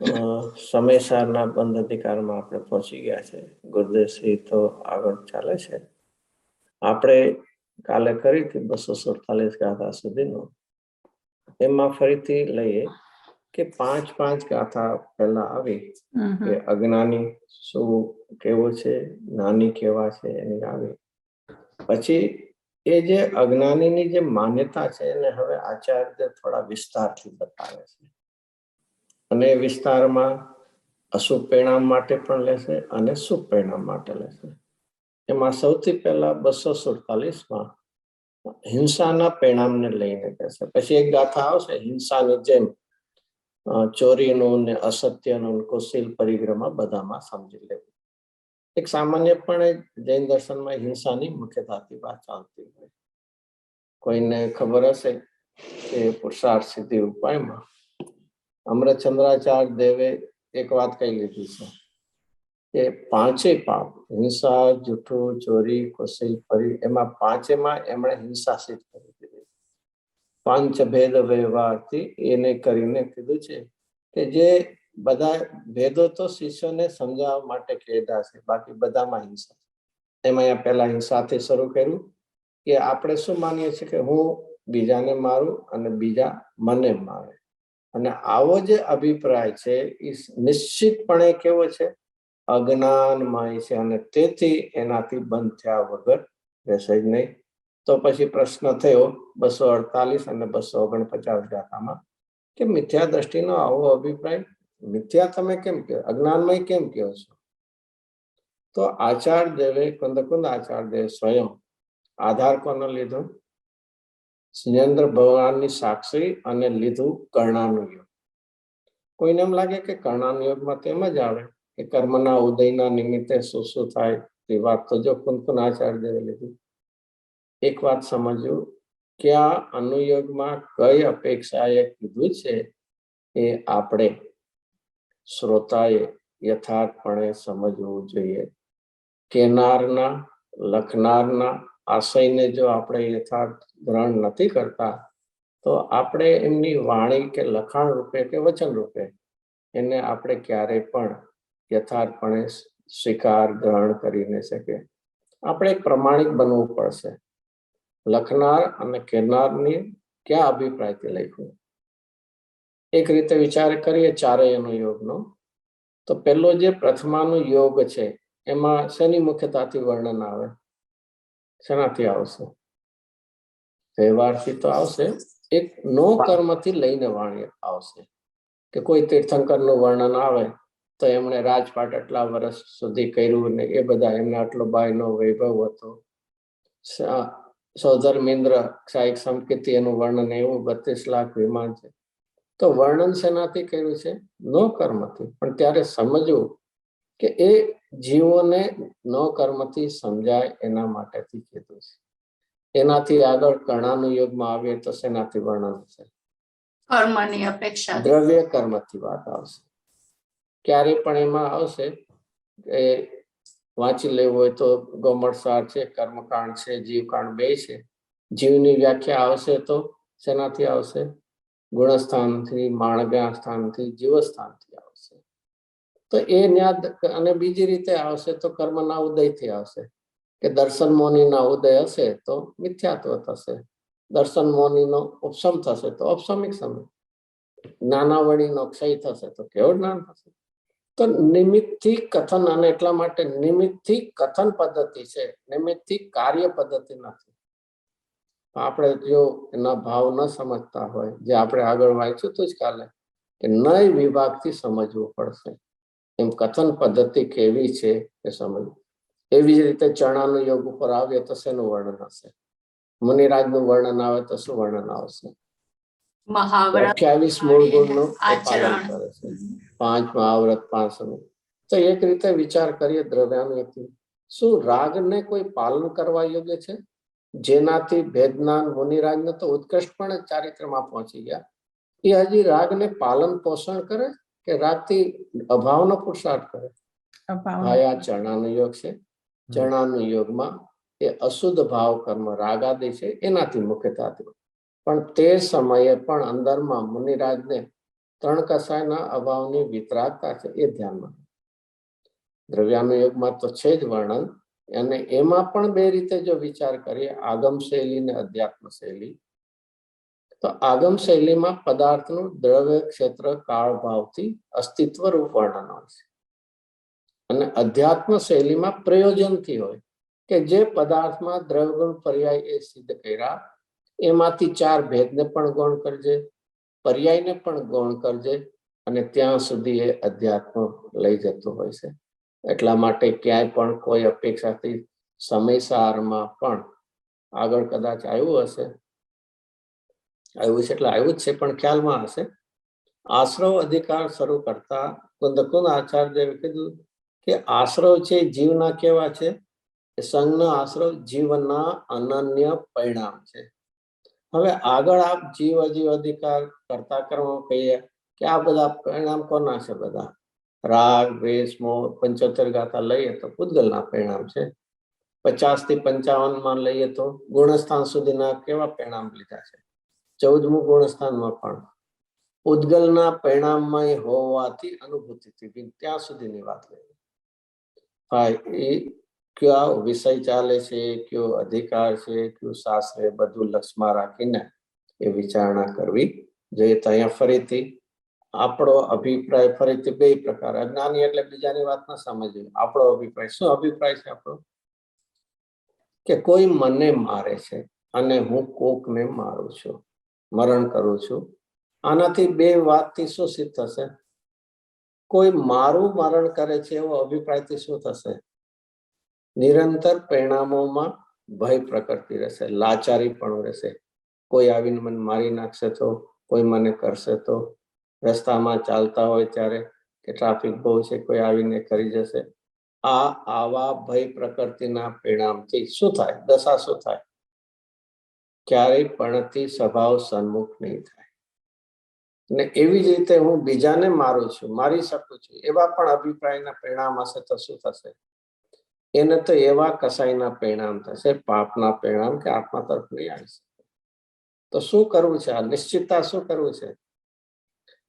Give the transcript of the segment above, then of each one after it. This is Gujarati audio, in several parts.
સમયસારના બંધ અધિકારમાં આપણે પહોંચી ગયા છે. ગુરુદેવશ્રી તો આગળ ચાલે છે. આપણે કાલે કરી હતી 247 ગાથા સુધીનો. એમાં ફરીથી લઈએ કે 5 ગાથા પહેલા આવી કે અજ્ઞાની શું કેવું છે, જ્ઞાની કેવા છે એની આવી. પછી એ જે અજ્ઞાનીની જે માન્યતા છે એને હવે આચાર્ય થોડા વિસ્તારથી બતાવે છે. અને વિસ્તારમાં અશુભ પરિણામ માટે પણ લેશે અને શુભ પરિણામ માટે લેશે. એમાં સૌથી પહેલા 247માં હિંસાના પરિણામને લઈને કહેશે. પછી એક ગાથા આવશે હિંસાની જેમ ચોરીનું ને અસત્યનું કુશીલ પરિગ્રહમાં બધામાં સમજી લેવું. એક સામાન્યપણે જૈન દર્શનમાં હિંસાની મુખ્યતાથી વાત ચાલતી હોય. કોઈને ખબર હશે કે પુરુષાર્થ સિદ્ધિ ઉપાયમાં અમૃતચંદ્રાચાર્ય દેવે એક વાત કહી લીધી છે કે 5 પાપ હિંસા, જૂઠું, ચોરી, કુશીલ પરી, એમાં 5માં એમણે હિંસા સિદ્ધ કરી દીધી. પંચભેદ વ્યવહારથી એને કરીને કીધું છે કે જે બધા ભેદો તો શિષ્યોને સમજાવવા માટે કહેતા છે, બાકી બધામાં હિંસા. એમાં અહીંયા પહેલા હિંસાથી શરૂ કર્યું કે આપણે શું માનીએ છીએ કે હું બીજાને મારું અને બીજા મને મારે. અને આવો જે અભિપ્રાય છે એ નિશ્ચિતપણે કેવો છે, અજ્ઞાનમય છે. અને તેથી એનાથી બંધ થયા વગર રહેશે જ નહીં. તો પછી પ્રશ્ન થયો 248 અને 249 ગાથામાં કે મિથ્યા દ્રષ્ટિનો આવો અભિપ્રાય મિથ્યા તમે કેમ કહો, અજ્ઞાનમય કેમ કહો છો? તો આચાર્ય દેવે કુંદ આચાર્ય દેવ સ્વયં આધાર કોનો લીધો? સ્નેન્દ્ર ભગવાનની સાક્ષી અને લીધું કર્ણાનું યોગ. કોઈને એમ લાગે કે કર્ણાનું યોગમાં તેમ જ આવે કે કર્મના ઉદયના નિમિત્તે શું શું થાય તે વાત તો જો કુંદ આચાર્ય દેવે લીધી. એક વાત સમજવું કે આ અનુયોગમાં કઈ અપેક્ષાએ કીધું છે એ આપણે શ્રોતાએ યથાર્થપણે સમજવું જોઈએ. કેનારના લખનારના આશયને જો આપણે યથાર્થ ગ્રહણ નથી કરતા તો આપણે એમની વાણી કે લખાણ રૂપે કે વચન રૂપે એને આપણે ક્યારેય પણ યથાર્થપણે સ્વીકાર ગ્રહણ કરી ન શકીએ. આપણે પ્રમાણિક બનવું પડશે. લખનાર અને કહેનારની ક્યાં અભિપ્રાયથી લખ્યું? એક રીતે વિચાર કરીએ ચારેય અનુયોગનો તો પહેલો જે પ્રથમાનો યોગ છે એમાં શેની મુખ્યતાથી વર્ણન આવે? શેનાથી આવશે? વ્યવહારથી તો આવશે. એક નો કર્મથી લઈને વાણી આવશે કે કોઈ તીર્થંકરનું વર્ણન આવે તો એમણે રાજપાટ આટલા વર્ષ સુધી કર્યું ને એ બધા એમને આટલો બાયનો વૈભવ હતો. સૌધર્મેન્દ્ર ક્ષાયિક સંકેતિ એનું વર્ણન એવું 32 લાખ વિમાન છે. તો વર્ણન શેનાથી કર્યું છે? નો કર્મથી. પણ ત્યારે સમજવું કે એ જીવોને નો કર્મથી સમજાય એના માટેથી કીધું છે. એનાથી આગળ કર્ણાનું યોગમાં આવીએ તો શેનાથી વર્ણન છે? કર્મની અપેક્ષા, દ્રવ્ય કર્મથી વાત આવશે. ક્યારે પણ એમાં આવશે કે વાંચી લેવું હોય તો ગોમળસાર છે, કર્મકાંડ છે, જીવકાંડ બે છે. જીવની વ્યાખ્યા આવશે તો શેનાથી આવશે? ગુણસ્થાનથી, માણગ્યા સ્થાનથી, જીવસ્થાનથી આવશે. તો એ ન્યાદ. અને બીજી રીતે આવશે તો કર્મના ઉદયથી આવશે કે દર્શન મોનીના ઉદય હશે તો મિથ્યાત્વ થશે, દર્શન મોનીનો ઉપશમ થશે તો ઔપસમિક સમય, જ્ઞાનાવળીનો ક્ષય થશે તો કેવું જ્ઞાન થશે. તો નિમિત્તથી કથન, અને એટલા માટે નિમિત્તથી કથન પદ્ધતિ છે, નિમિત્તથી કાર્ય પદ્ધતિ નથી. આપણે જો એના ભાવ ન સમજતા હોય, જે આપણે આગળ વાંચ્યું હતું જ કાલે કે નય વિભાગથી સમજવું પડશે. એમ કથન પદ્ધતિ કેવી છે એ સમજવું. એવી જ રીતે ચરણાનું યોગ ઉપર આવીએ તો શેનું વર્ણન હશે? મુનિરાજનું વર્ણન આવે તો શું વર્ણન આવશે? 28 મૂળ ગુણનું પાલન કરે છે. 5 મહાવ્રત, 5 સમય. તો એક રીતે વિચાર કરીએ દ્રવ્યાનુયથી, શું રાગને કોઈ પાલન કરવા યોગ્ય છે? જેનાથી ભેદનાન મુનિરાજને તો ઉત્કૃષ્ટપણે ચારિત્રમાં પહોંચી ગયા, એ હજી રાગને પાલન પોષણ કરે કે રાગથી અભાવનો પુરુષાર્થ કરે? આ ચરણાનું યોગ છે. ચરણાનું યોગમાં એ અશુદ્ધ ભાવ કર્મ રાગાદિ છે એનાથી મુખ્યતાથી, પણ તે સમયે પણ અંદરમાં મુનિરાજને ત્રણ કસાયના અભાવની વિતરાગતા છે એ ધ્યાનમાં. દ્રવ્યાનુયોગમાં તો છે જ વર્ણન, અને એમાં પણ બે રીતે જો વિચાર કરીએ, આગમ શૈલી ને અધ્યાત્મ શૈલી, તો આગમ શૈલીમાં પદાર્થનું દ્રવ્ય ક્ષેત્ર કાળ ભાવથી અસ્તિત્વ રૂપ વર્ણન હોય છે, અને અધ્યાત્મ શૈલીમાં પ્રયોજનથી હોય કે જે પદાર્થમાં દ્રવ્યગુણ પર્યાય એ સિદ્ધ કર્યા એમાંથી ચાર ભેદને પણ ગૌણ કરજે, પર્યાયને પણ ગૌણ કરજે, અને ત્યાં સુધી એ અધ્યાત્મ લઈ જતું હોય છે. એટલા માટે ક્યાંય પણ કોઈ અપેક્ષાથી સમયસારમાં પણ આગળ કદાચ આવ્યું હશે, આવ્યું છે એટલે આવ્યું જ છે, પણ ખ્યાલમાં હશે, આશ્રવ અધિકાર શરૂ કરતા કુંદ આચાર્યએ કીધું કે આશ્રવ છે જીવના કેવા છે, સંઘના આશ્રવ જીવના અનન્ય પરિણામ છે. હવે આગળ આપ જીવ અજીવ અધિકાર કરતા કર્મ કહીએ કે આ બધા પરિણામ કોના છે? બધા રાગ દ્વેષ મોહ 75 ગાથા લઈએ તો પૂતગલના પરિણામ છે. 50 થી 55 માં લઈએ તો ગુણસ્થાન સુધીના કેવા પરિણામ લીધા છે? 14મું ગુણસ્થાનમાં પણ પૂતગલના પરિણામમય હોવાથી અનુભૂતિથી ત્યાં સુધીની વાત લઈએ. હા, એ કયો વિષય ચાલે છે, કયો અધિકાર છે, કયું શાસ્ત્ર, બધું લક્ષમાં રાખીને એ વિચારણા કરવી જોઈએ. તો અહીંયા ફરીથી આપણો અભિપ્રાય ફરીથી બે પ્રકાર, અજ્ઞાની એટલે બીજાની વાત ના સમજવી. આપણો અભિપ્રાય શું અભિપ્રાય છે આપણો? કે કોઈ મને મારે છે અને હું કોકને મારું છું, મરણ કરું છું. આનાથી બે વાતથી શું સિદ્ધ થશે? કોઈ મારું મરણ કરે છે એવો અભિપ્રાયથી શું થશે? નિરંતર પરિણામોમાં ભય પ્રકટતી રહેશે, લાચારી પણ રહેશે. કોઈ આવીને મને મારી નાખશે તો, કોઈ મને કરશે તો, રસ્તામાં ચાલતા હોય ત્યારે કે ટ્રાફિક બહુ છે, કોઈ આવીને કરી જશે. આવા ભય પ્રકૃતિના પરિણામથી શું થાય? દશા શું થાય? ક્યારેય પણથી સ્વભાવ સન્મુખ નહીં થાય. ને એવી જ રીતે હું બીજાને મારું છું, મારી શકું છું, એવા પણ અભિપ્રાયના પરિણામ હશે તો શું થશે? એને તો એવા કસાયના પરિણામ થશે, પાપના પરિણામ કે આત્મા તરફ નહીં આવી શકે. તો શું કરવું છે? આ નિશ્ચિતતા શું કરવું છે?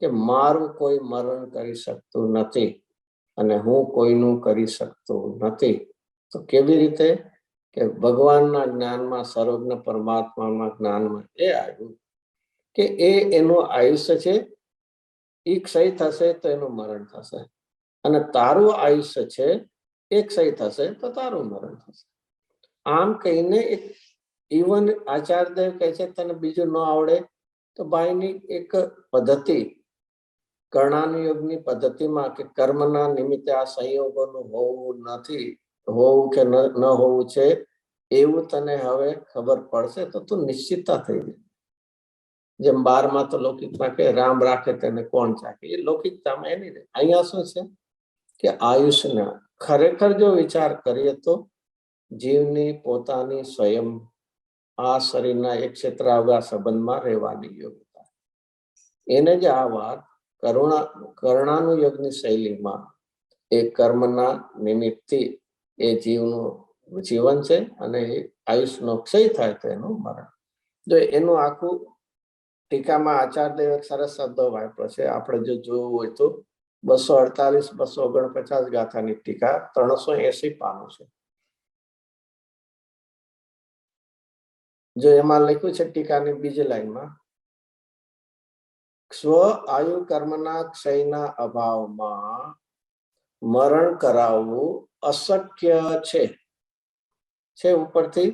કે મારું કોઈ મરણ કરી શકતું નથી અને હું કોઈનું કરી શકતો નથી. તો કેવી રીતે? કે ભગવાનના જ્ઞાનમાં, સર્વજ્ઞ પરમાત્માના જ્ઞાનમાં એ આવ્યું કે એનું આયુષ્ય છે, એ ક્ષય થશે તો એનું મરણ થશે, અને તારું આયુષ્ય છે એ ક્ષય થશે તો તારું મરણ થશે. આમ કહીને એક ઇવન આચાર્યદેવ કહે છે તને બીજું ન આવડે તો ભાઈની એક પદ્ધતિ, કર્ણાનુયોગની પદ્ધતિમાં કે કર્મના નિમિત્તે આ સંયોગોનું હોવું નથી, હોવું કે ન હોવું છે એવું તને હવે ખબર પડશે તો તું નિશ્ચિતતા થઈ જાય. જેમ 12માં તો લૌકિકમાં કે રામ રાખે તેને કોણ ચાકે, એ લૌકિકતામાં એની રહે. અહીંયા શું છે કે આયુષ્યના ખરેખર જો વિચાર કરીએ તો જીવની પોતાની સ્વયં આ શરીરના એક ક્ષેત્રાવગા સંબંધમાં રહેવાની યોગ્યતા, એને જ આ વાત કર્ણાનુયોગની શૈલીમાં એ કર્મના નિમિત્તથી એ જીવનું જીવન છે અને આયુષ્યનો ક્ષય થાય તો એનું મરણ. જો એનું આખું ટીકામાં આચાર્યદેવ એક સરસ શબ્દો વાપર્યો છે. આપણે જો જોવું હોય તો 248 249 ગાથાની ટીકા 380 પાનું છે. જો એમાં લખ્યું છે ટીકાની બીજી લાઈનમાં, સ્વ આયુ કર્મના ક્ષયના અભાવમાં મરણ કરાવવું અશક્ય છે. ઉપરથી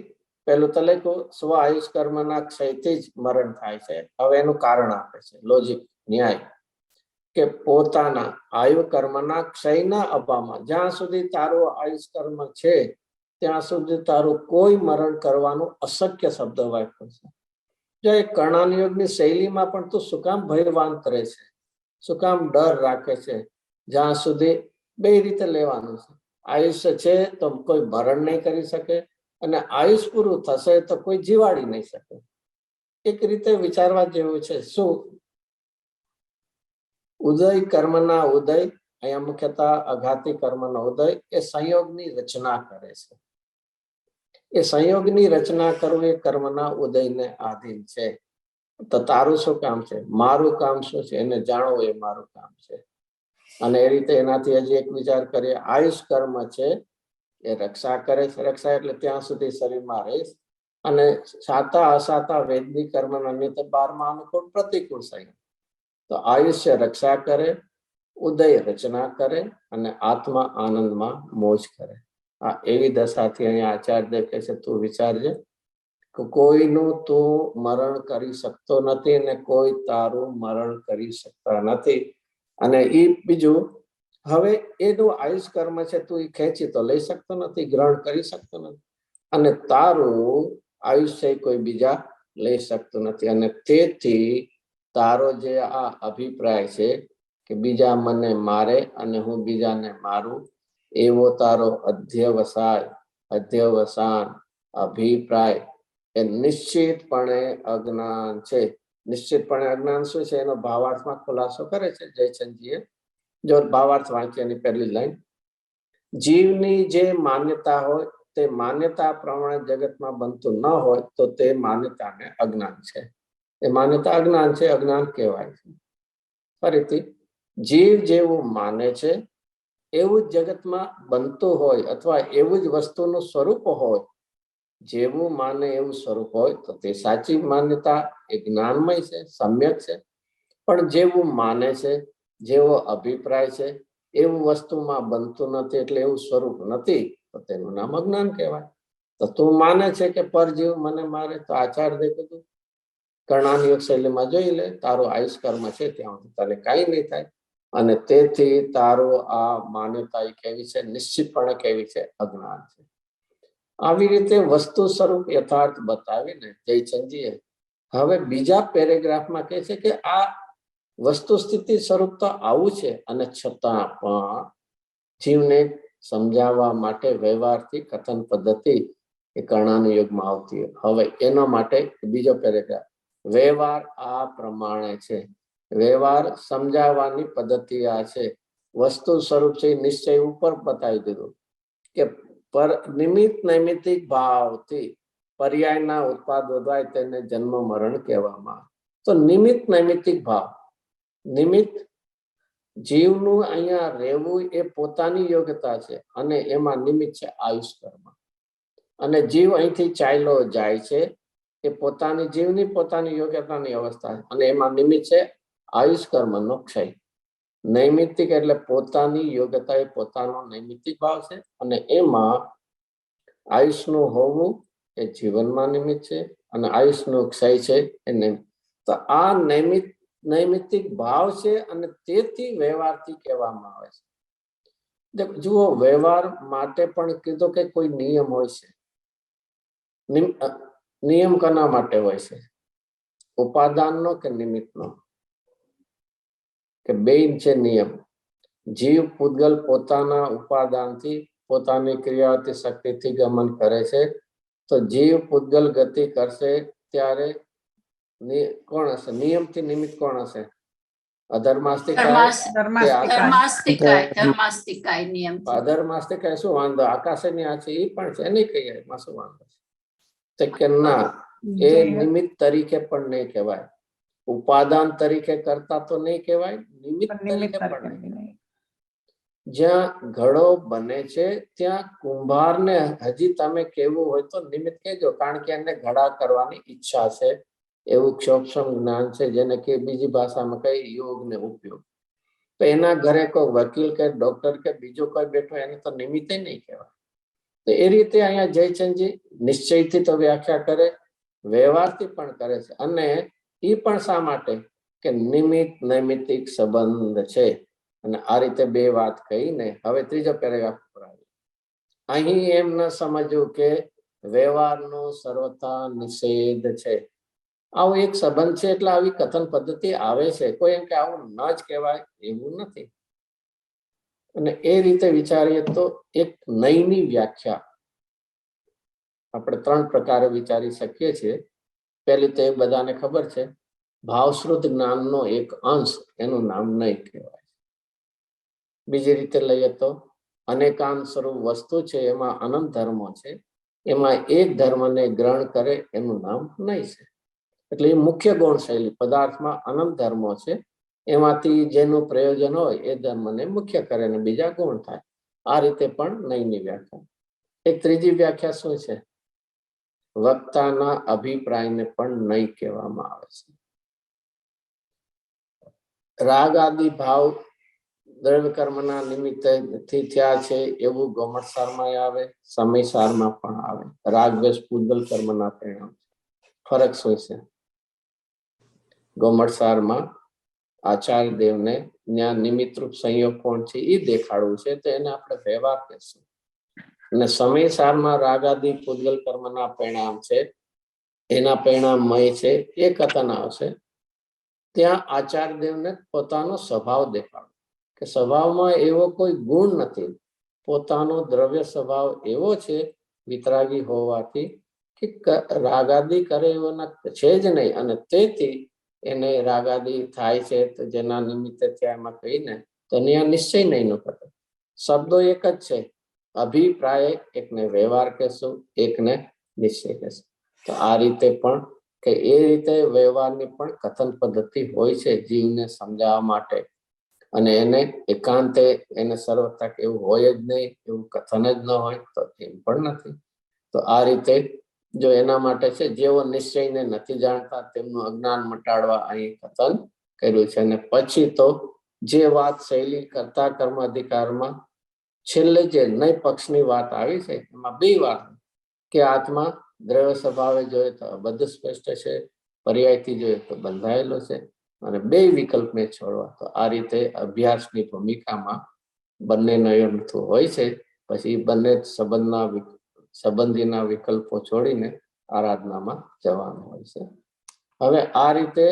પેલું તો લખ્યું સ્વ આયુષ કર્મના ક્ષયથી જ મરણ થાય છે. હવે એનું કારણ આપે છે, લોજિક, ન્યાય, કે પોતાના આયુ કર્મના ક્ષયના અભાવમાં, જ્યાં સુધી તારું આયુષ કર્મ છે ત્યાં સુધી તારું કોઈ મરણ કરવાનું અશક્ય શબ્દ વાપર્યો છે. જો એ કર્ણાનુયોગની શૈલીમાં પણ તું શું કામ ભયવાન કરે છે, શું કામ ડર રાખે છે? જ્યાં સુધી બે રીતે લેવાનું છે, આયુષ્ય છે તો કોઈ મરણ નહીં કરી શકે, અને આયુષ પૂરું થશે તો કોઈ જીવાડી નહીં શકે. એક રીતે વિચારવા જેવું છે. શું ઉદય કર્મના ઉદય, અહીંયા મુખ્યતઃ અઘાતી કર્મનો ઉદય, એ સંયોગની રચના કરે છે. એ સંયોગની રચના કરવું એ કર્મના ઉદયને આધીન છે. તો તારું શું કામ છે, મારું કામ શું છે, એને જાણવું એ મારું કામ છે. અને એ રીતે એનાથી હજી એક વિચાર કરીએ, આયુષ કર્મ છે એ રક્ષા કરે છે. રક્ષા એટલે ત્યાં સુધી શરીરમાં રહીશ. અને સાતા અસાતા વૈદિક કર્મ અન્ય 12 અનુકૂળ પ્રતિકૂળ સંયમ. તો આયુષ્ય રક્ષા કરે, ઉદય રચના કરે અને આત્મા આનંદમાં મોજ કરે. આ એવી દશાથી અહીંયા આચાર્ય કહે છે, તું વિચારજે કે કોઈનું તું મરણ કરી શકતો નથી અને કોઈ તારું મરણ કરી શકતા નથી. અને એ બીજું, હવે એનું આયુષ કર્મ છે, તું એ ખેંચી તો લઈ શકતો નથી, ગ્રહણ કરી શકતો નથી. અને તારું આયુષ્ય કોઈ બીજા લઈ શકતું નથી. અને તેથી તારો જે આ અભિપ્રાય છે કે બીજા મને મારે અને હું બીજાને મારું, એવો તારો અધ્યવસાન અભિપ્રાય એ નિશ્ચિતપણે અજ્ઞાન છે. નિશ્ચિતપણે અજ્ઞાન શું છે એનો ભાવાર્થમાં ખુલાસો કરે છે જયચંદજીએ. જો ભાવાર્થ વાંચીએ એની પહેલી લાઈન, જીવની જે માન્યતા હોય તે માન્યતા પ્રમાણે જગતમાં બનતું ન હોય તો તે માન્યતાને અજ્ઞાન છે. એ માન્યતા અજ્ઞાન છે, અજ્ઞાન કહેવાય છે. ફરીથી, જીવ જેવું માને છે એવું જ જગતમાં બનતું હોય અથવા એવું જ વસ્તુનું સ્વરૂપ હોય, જેવું માને એવું સ્વરૂપ હોય તો તે સાચી માન્યતા એ જ્ઞાનમય છે, સમ્યક છે. પણ જેવું માને છે, જેવો અભિપ્રાય છે એવું વસ્તુમાં બનતું નથી, એટલે એવું સ્વરૂપ નથી, તો તેનું નામ અજ્ઞાન કહેવાય. તો તું માને છે કે પરજીવ મને મારે, તો આચાર્ય કીધું કર્ણાની યોગ શૈલીમાં જોઈ લે, તારું આયુષ કર્મ છે ત્યાં તને કઈ નહીં થાય. અને તેથી તારો આ માન્યતા કેવી છે, નિશ્ચિતપણે કેવી છે, અજ્ઞાન છે. આવી રીતે વસ્તુ સ્વરૂપ યથાર્થ બતાવીને જયચંદજીએ હવે બીજા પેરેગ્રાફમાં કહે છે કે આ વસ્તુ સ્થિતિ સ્વરૂપ તો આવું છે, અને છતાં પણ જીવને સમજાવવા માટે વ્યવહારથી કથન પદ્ધતિ એ કર્ણાની યોગમાં આવતી. હવે એના માટે બીજો પેરેગ્રાફ, વ્યવહાર આ પ્રમાણે છે. વ્યવહાર સમજાવવાની પદ્ધતિ આ છે. વસ્તુ સ્વરૂપ છે નિશ્ચય ઉપર બતાવી દીધું કે પર નિમિત્ત નૈમિત્તિક ભાવથી પર્યાયના ઉત્પાદ વધવાય તેને જન્મ મરણ કહેવામાં. તો નિમિત્ત નૈમિત્તિક ભાવ, નિમિત્ત જીવનું અહીંયા રહેવું એ પોતાની યોગ્યતા છે, અને એમાં નિમિત્ત છે આયુષ કર્મ. અને જીવ અહીંથી ચાલ્યો જાય છે એ પોતાની જીવની પોતાની યોગ્યતાની અવસ્થા, અને એમાં નિમિત્ત છે આયુષ કર્મનો ક્ષય. નૈમિત્તિક એટલે પોતાની યોગ્યતા એ પોતાનો નૈમિત્તિક ભાવ છે, અને એમાં આયુષનું હોવું એ જીવનમાં નિમિત્ત છે, અને આયુષનો ક્ષય છે એ નિમિત્ત. તો આ નૈમિત્તિક ભાવ છે, અને તેથી વ્યવહારથી કહેવામાં આવે છે. જુઓ, વ્યવહાર માટે પણ કીધું કે કોઈ નિયમ હોય છે. નિયમ કોના માટે હોય છે? ઉપાદાનનો કે નિમિત્તનો? કે બેય છે નિયમ. જીવ પૂતગલ પોતાના ઉપાદાનથી પોતાની ક્રિયાથી શક્તિથી ગમન કરે છે. તો જીવ પૂતગલ ગતિ કરશે ત્યારે કોણ હશે? નિયમથી નિમિત્ત કોણ હશે? ધર્માસ્તિકાય નિયમ. અધર્માસ્તિકાય શું વાંધો? આકાશે ની આ છે એ પણ છે, નહીં કહીએ એમાં શું વાંધો છે? કે ના, એ નિમિત્ત તરીકે પણ નહીં કહેવાય, ઉપાદાન તરીકે કરતા તો નહીં કહેવાય, નિમિત્ત તરીકે પણ નહીં. જ્યાં ઘડો બને છે ત્યાં કુંભારને હજી તમે કેવું હોય તો નિમિત્ત કહેજો, કારણ કે એને ઘડા કરવાની ઈચ્છા છે. એવું ક્ષોક્ષમ જ્ઞાન છે, જેને કે બીજી ભાષામાં કઈ યોગ ને ઉપયોગ. તો એના ઘરે કોઈ વકીલ કે ડોક્ટર કે બીજો કોઈ બેઠો, એને તો નિમિત્તે નહીં કહેવાય. તો એ રીતે અહીંયા જયચંદજી નિશ્ચયથી તો વ્યાખ્યા કરે, વ્યવહારથી પણ કરે છે. અને એ પણ શા માટે? કે નિમિત્ત નૈમિત્તિક સંબંધ છે. અને આ રીતે બે વાત કહીને હવે ત્રીજો પેરેગ્રાફ પર આવે. અહીં એમ ન સમજવું કે વ્યવહારનો સર્વથા નિષેધ છે. આવો એક સંબંધ છે એટલે આવી કથન પદ્ધતિ આવે છે. કોઈ એમ કે આવું ન જ કહેવાય એવું નથી. અને એ રીતે વિચારીએ તો એક નયની વ્યાખ્યા આપણે 3 પ્રકારે વિચારી શકીએ છીએ. પહેલી તો એ બધાને ખબર છે, ભાવશ્રુત જ્ઞાનનો એક અંશ, એનું નામ નય કહેવાય. બીજી રીતે લઈએ તો અનેકાંત સ્વરૂપ વસ્તુ છે, એમાં અનંત ધર્મો છે, એમાં એક ધર્મને ગ્રહણ કરે એનું નામ નય છે. એટલે એ મુખ્ય ગૌણ શૈલી પદાર્થમાં અનંત ધર્મો છે, એમાંથી જેનું પ્રયોજન હોય એ ધર્મને મુખ્ય કરે અને બીજા ગૌણ થાય. આ રીતે પણ નહીંની વ્યાખ્યા. એક ત્રીજી વ્યાખ્યા શું છે? વક્તાના અભિપ્રાયને પણ નહીં કહેવામાં આવે છે. રાગ આદિ ભાવ દ્રવ્ય કર્મના નિમિત્તથી થયા છે એવું ગૌમટસારમાં આવે, સમયસારમાં પણ આવે. રાગ દ્વેષ પૂતગલ કર્મના પરિણામ. ફરક શું છે? ગૌમટસારમાં આચાર્ય દેવને ત્યાં નિમિત્તરૂપ સંયોગ કોણ છે એ દેખાડવું છે, તો એને આપણે વ્યવહાર કહેશું. અને સમયસારમાં રાગ આદિ પૂતગલ કર્મના પરિણામ છે, એના પરિણામમય છે એ કથન આવશે. ત્યાં આચાર્ય દેવને પોતાનો સ્વભાવ દેખાડો કે સ્વભાવમાં એવો કોઈ ગુણ નથી, પોતાનો દ્રવ્ય સ્વભાવ એવો છે વિતરાગી હોવાથી કે રાગાદી કરે એવો છે જ નહીં, અને તેથી એને રાગાદી થાય છે. તો જેના નિમિત્તે ત્યાંમાં કહીને તો ત્યાં નિશ્ચય નહીં નો કરે. શબ્દો એક જ છે, અભિપ્રાય એકને વ્યવહાર કહેશું, એકને નિશ્ચય કહેશું. તો આ રીતે પણ કે એ રીતે વ્યવહારની પણ કથન પદ્ધતિ હોય છે જીવને સમજાવવા માટે, અને એને એકાંતે એને સર્વતા એવું હોય જ નહીં, એવું કથન જ ન હોય તો એમ પણ નથી. તો આ રીતે જો એના માટે છે, જેઓ નિશ્ચયને નથી જાણતા તેમનું અજ્ઞાન મટાડવા અહીં કથન કર્યું છે. અને પછી તો જે વાત શૈલી કરતા કર્મ અધિકારમાં છેલ્લે જે નય પક્ષની વાત આવી છે, એમાં બે વાત કે આત્મા દ્રવ્ય સ્વભાવે જોઈએ તો બધું સ્પષ્ટ છે, પર્યાયથી જોઈએ તો બંધાયેલો છે, અને બે વિકલ્પને છોડવા. તો આ રીતે અભ્યાસની ભૂમિકામાં બંને નયનથી હોય છે. પછી બંને સંબંધીના વિકલ્પો છોડીને આરાધનામાં જવાનું હોય છે. હવે આ રીતે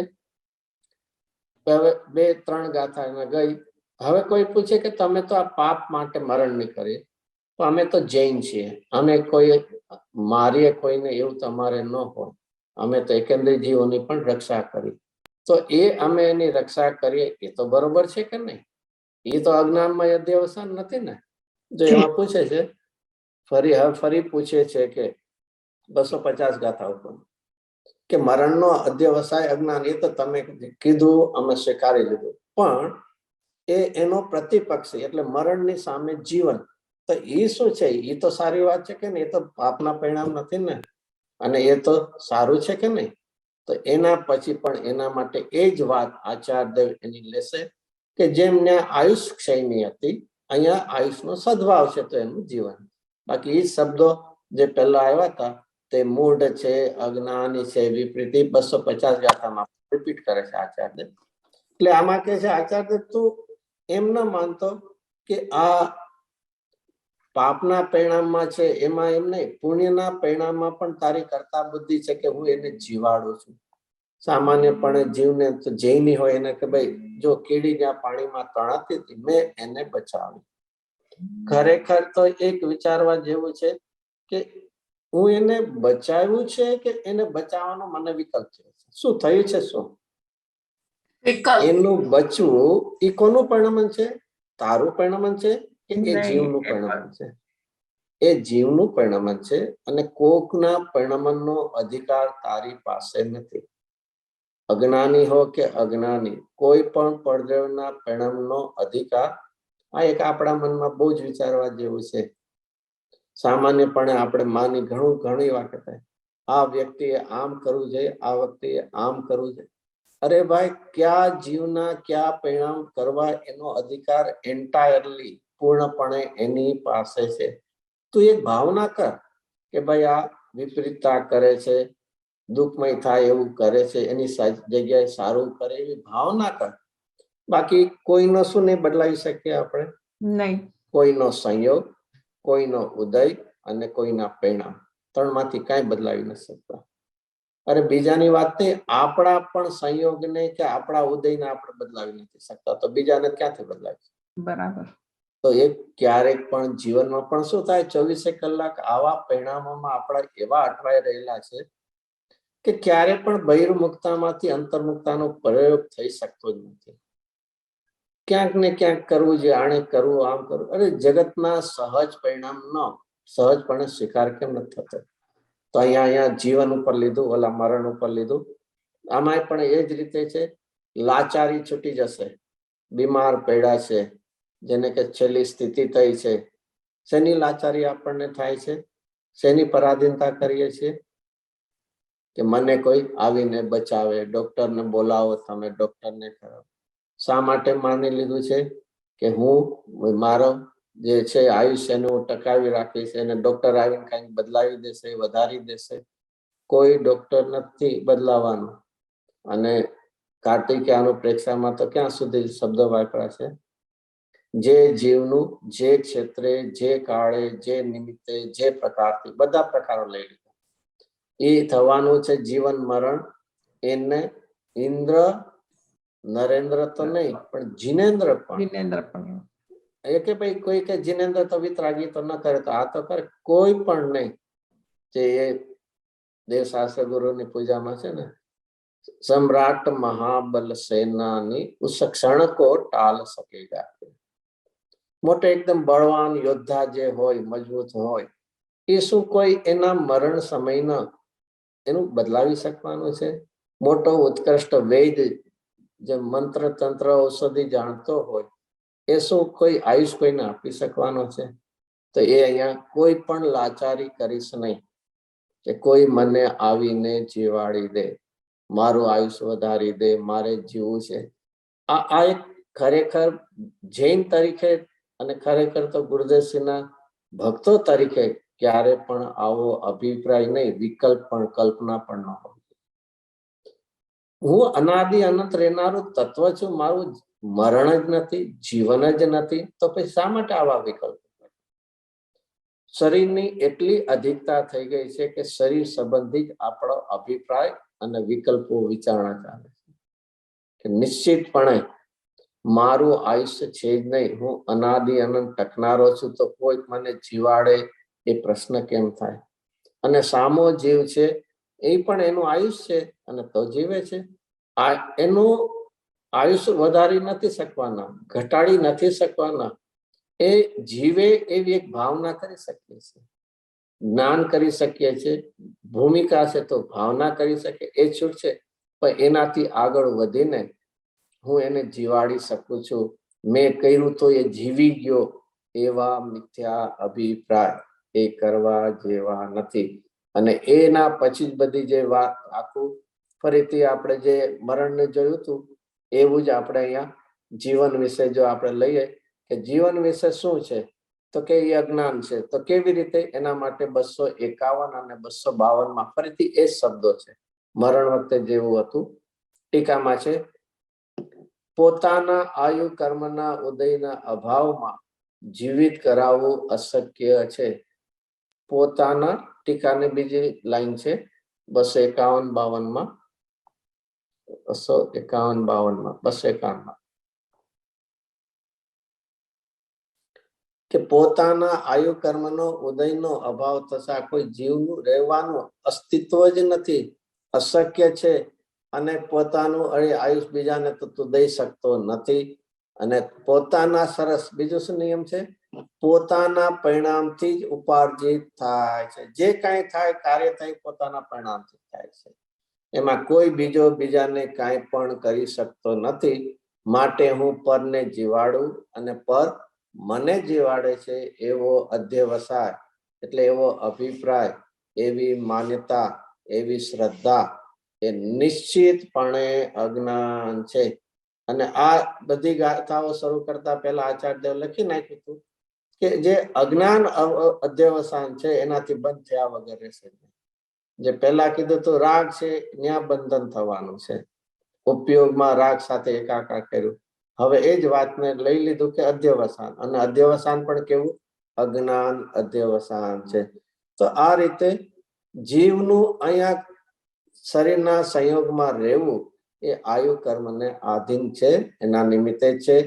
બે ત્રણ ગાથા ગઈ. હવે કોઈ પૂછે કે તમે તો આ પાપ માટે મરણ નહીં કરીએ, તો અમે તો જૈન છીએ, અમે કોઈ મારીએ કોઈને એવું તમારે ન હોય, અમે તો એકેન્દ્રીય જીવોની પણ રક્ષા કરી. તો એ અમે એની રક્ષા કરીએ એ તો બરોબર છે કે નહીં? એ તો અજ્ઞાનમાં અધ્યવસાન નથી ને. જો એમાં પૂછે છે ફરી પૂછે છે કે 250 ગાથા ઉપર કે મરણનો અધ્યવસાય અજ્ઞાન, એ તો તમે કીધું, અમે સ્વીકારી લીધું, પણ એનો પ્રતિપક્ષ એટલે મરણની સામે જીવન, તો એ શું છે? એ તો સારી વાત છે કે નહીં? એ તો પાપના પરિણામ નથી ને, અને એ તો સારું છે કે નહીં? તો એના પછી પણ એના માટે એ જ વાત આચાર્ય દેવ એની લેશે કે જેમ ત્યાં આયુષ ક્ષયની હતી, અહીંયા આયુષનો સદભાવ છે તો એનું જીવન. બાકી એ શબ્દો જે પહેલા આવ્યા હતા તે મૂઢ છે, અજ્ઞાની છે, વિપરીતિ 250 ગાથામાં રિપીટ કરે છે આચાર્ય દેવ. એટલે આમાં કે છે આચાર્ય દેવ તું એમ ન માનતો કે આ પાપના પરિણામમાં છે, એમાં એમ નહીં, પુણ્યના પરિણામમાં પણ તારી કરતા બુદ્ધિ છે કે હું એને જીવાડું છું. સામાન્યપણે જીવને તો જૈની હોય એને કે ભાઈ જો કીડી જ્યાં પાણીમાં તણાતી હતી મેં એને બચાવી. ખરેખર તો એક વિચારવા જેવું છે કે હું એને બચાવ્યું છે કે એને બચાવવાનો મને વિકલ્પ છે. શું થયું છે? શું એનું બચવું એ કોનું પરિણામ છે? તારું પરિણામ છે કે એ જીવનું પરિણામ છે? એ જીવનું પરિણામ છે, અને કોકના પરિણામનો અધિકાર તારી પાસે નથી. અજ્ઞાની હો કે અજ્ઞાની, કોઈ પણ પરદ્રવ્યના પરિણામનો અધિકાર, આ એક આપણા મનમાં બહુ જ વિચારવા જેવું છે. સામાન્યપણે આપણે માની ઘણી વખત આ વ્યક્તિએ આમ કરવું જોઈએ, આ વ્યક્તિએ આમ કરવું જોઈએ. અરે ભાઈ, ક્યાં જીવના ક્યાં પરિણામ કરવા એનો અધિકાર એન્ટાયરલી પૂર્ણપણે એની પાસે છે. તું એક ભાવના કર કે ભાઈ આ વિપરીતતા કરે છે, દુઃખમય થાય એવું કરે છે, એની જગ્યાએ સારું કરે એવી ભાવના કર. બાકી કોઈનો શું નહીં બદલાવી શકીએ આપણે? નહીં. કોઈનો સંયોગ, કોઈનો ઉદય અને કોઈના પરિણામ, ત્રણમાંથી કાંઈ બદલાવી નથી શકતા. અરે બીજાની વાત નહીં, આપણા પણ સંયોગને કે આપણા ઉદયને આપણે બદલાવી નથી શકતા, તો બીજાને ક્યાંથી બદલાવી? બરાબર. તો એ ક્યારેક પણ જીવનમાં પણ શું થાય, 24 કલાક આવા પરિણામોમાં આપણા એવા અટવાઈ રહેલા છે કે ક્યારે પણ બહિર્મુખતામાંથી અંતર્મુખતાનો પ્રયોગ થઈ શકતો જ નથી. ક્યાંક ને ક્યાંક કરવું છે, આણે કરવું, આમ કરવું. અરે જગતના સહજ પરિણામનો સહજપણે સ્વીકાર કેમ નથી થતો? તો અહીંયા જીવન ઉપર લીધું, ઓલા મરણ ઉપર લીધું. આમાંય પણ એ જ રીતે છે, લાચારી છૂટી જશે, બીમાર પડ્યા છે, જેને કે છેલ્લી સ્થિતિ થઈ છે, શેની લાચારી આપણને થાય છે, શેની પરાધીનતા કરીએ છીએ કે મને કોઈ આવીને બચાવે, ડોક્ટરને બોલાવો, તમે ડોક્ટરને કરો. શા માટે માની લીધું છે કે હું મારો જે છે આયુષ્યને હું ટકાવી રાખીશ, અને ડોક્ટર આવીને કઈક બદલાવી દેશે, વધારી દેશે? કોઈ ડોક્ટર નથી બદલાવાનું. અને કાર્તિકેયનું પ્રેક્ષામાં તો ક્યાં સુધી શબ્દો વાપર્યા છે, જે જીવનું જે ક્ષેત્રે, જે કાળે, જે નિમિત્તે, જે પ્રકારથી, બધા પ્રકારો લઈ લીધા. એ થવાનું છે જીવન મરણ. એને ઇન્દ્ર નરેન્દ્ર તો નહીં, પણ જીનેન્દ્ર પણ. એ કે ભાઈ કોઈ કે જીનેન્દ્ર તો વિતરાગી તો ન કરે, તો આ તો કરે. કોઈ પણ નહીં. જે એ દેવશાસ્ત્ર ગુરુની પૂજામાં છે ને, सम्राट महाबल सेनानी उस क्षण को टाल सकेगा. મોટો એકદમ બળવાન યોદ્ધા જે હોય, મજબૂત હોય, એ શું કોઈ એના મરણ સમયના એનું બદલાવી શકવાનું છે? મોટો ઉત્કૃષ્ટ વૈદ જે મંત્ર તંત્ર ઔષધિ જાણતો હોય, એ શું કોઈ આયુષ કોઈને આપી શકવાનો છે? તો એ અહીંયા કોઈ પણ લાચારી કરીશ નહીં કે કોઈ મને આવીને જીવાડી દે, મારું આયુષ્ય વધારી દે, મારે જીવવું છે. આ એક ખરેખર જૈન તરીકે અને ખરેખર તો ગુરુદેવસિંહના ભક્તો તરીકે ક્યારે પણ આવો અભિપ્રાય નહીં, વિકલ્પ પણ, કલ્પના પણ ન હોય. હું અનાદિ અનંત રહેનારું તત્વ છું, મારું મરણ જ નથી, જીવન જ નથી, તો પછી શા માટે આવા વિકલ્પ? શરીરની એટલી અધિકતા થઈ ગઈ છે કે શરીર સંબંધિત આપણો અભિપ્રાય અને વિકલ્પો વિચારણા ચાલે છે કે નિશ્ચિતપણે મારું આયુષ્ય છે જ નહીં, હું અનાદિ અનંત ટકનારો છું, તો કોઈ મને જીવાડે એ પ્રશ્ન કેમ થાય? અને સામો જીવ છે, એ પણ એનું આયુષ્ય છે અને તો જીવે છે. એનું આયુષ્ય વધારી નથી શકવાના, ઘટાડી નથી શકવાના. એ જીવે એવી એક ભાવના કરી શકીએ છીએ, જ્ઞાન કરી શકીએ છીએ, ભૂમિકા છે તો ભાવના કરી શકીએ, એ છૂટ છે. પણ એનાથી આગળ વધીને હું એને જીવાડી શકું છું, મેં કર્યું તો એ જીવી ગયો, એવા મિથ્યા અભિપ્રાય એ કરવા જેવા નથી. અને એના પછી જ બધી જે વાત આખું ફરીથી આપણે જે મરણને જોયું હતું, એવું જ આપણે અહીંયા જીવન વિશે જો આપણે લઈએ કે જીવન વિશે શું છે, તો કે એ અજ્ઞાન છે. તો કેવી રીતે? એના માટે 251 અને 252 માં ફરીથી એ શબ્દો છે, મરણ વખતે જેવું હતું. ટીકામાં છે, પોતાના આયુ કર્મના ઉદયના અભાવમાં જીવિત કરાવવું અશક્ય છે. પોતાના, ટીકાની બીજી લાઈન છે 251-52 માં, 251-52 માં, 251 માં, કે પોતાના આયુ કર્મનો ઉદયનો અભાવ થતા કોઈ જીવનું રહેવાનું અસ્તિત્વ જ નથી, અશક્ય છે. અને પોતાનું આયુષ બીજાને તો તું દઈ શકતો નથી. અને પોતાના, સરસ, બીજું શું નિયમ છે? પોતાના પરિણામથી જ ઉપાર્જિત થાય છે. જે કાંઈ થાય, કાર્ય થાય, પોતાના પરિણામથી થાય છે. એમાં કોઈ બીજો બીજાને કાંઈ પણ કરી શકતો નથી. માટે હું પરને જીવાડું અને પર મને જીવાડે છે, એવો અધ્યવસાય, એટલે એવો અભિપ્રાય, એવી માન્યતા, એવી શ્રદ્ધા એ નિશ્ચિતપણે અજ્ઞાન છે. અને આ બધી ગાથાઓ શરૂ કરતા પહેલા આચાર્ય લખી નાખ્યું હતું કે જે અજ્ઞાન અધ્યવસાન છે, એનાથી બંધ થયા વગર રહેશે. જે પહેલા કીધું તો રાગ છે, ત્યાં બંધન થવાનું છે. ઉપયોગમાં રાગ સાથે એકાકાર કર્યું. હવે એ જ વાતને લઈ લીધું કે અધ્યવસાન, અને અધ્યવસાન પણ કેવું? અજ્ઞાન અધ્યવસાન છે. તો આ રીતે જીવનું અહીંયા શરીરના સંયોગમાં રહેવું એ આયુ કર્મને આધીન છે, એના નિમિત્તે છે.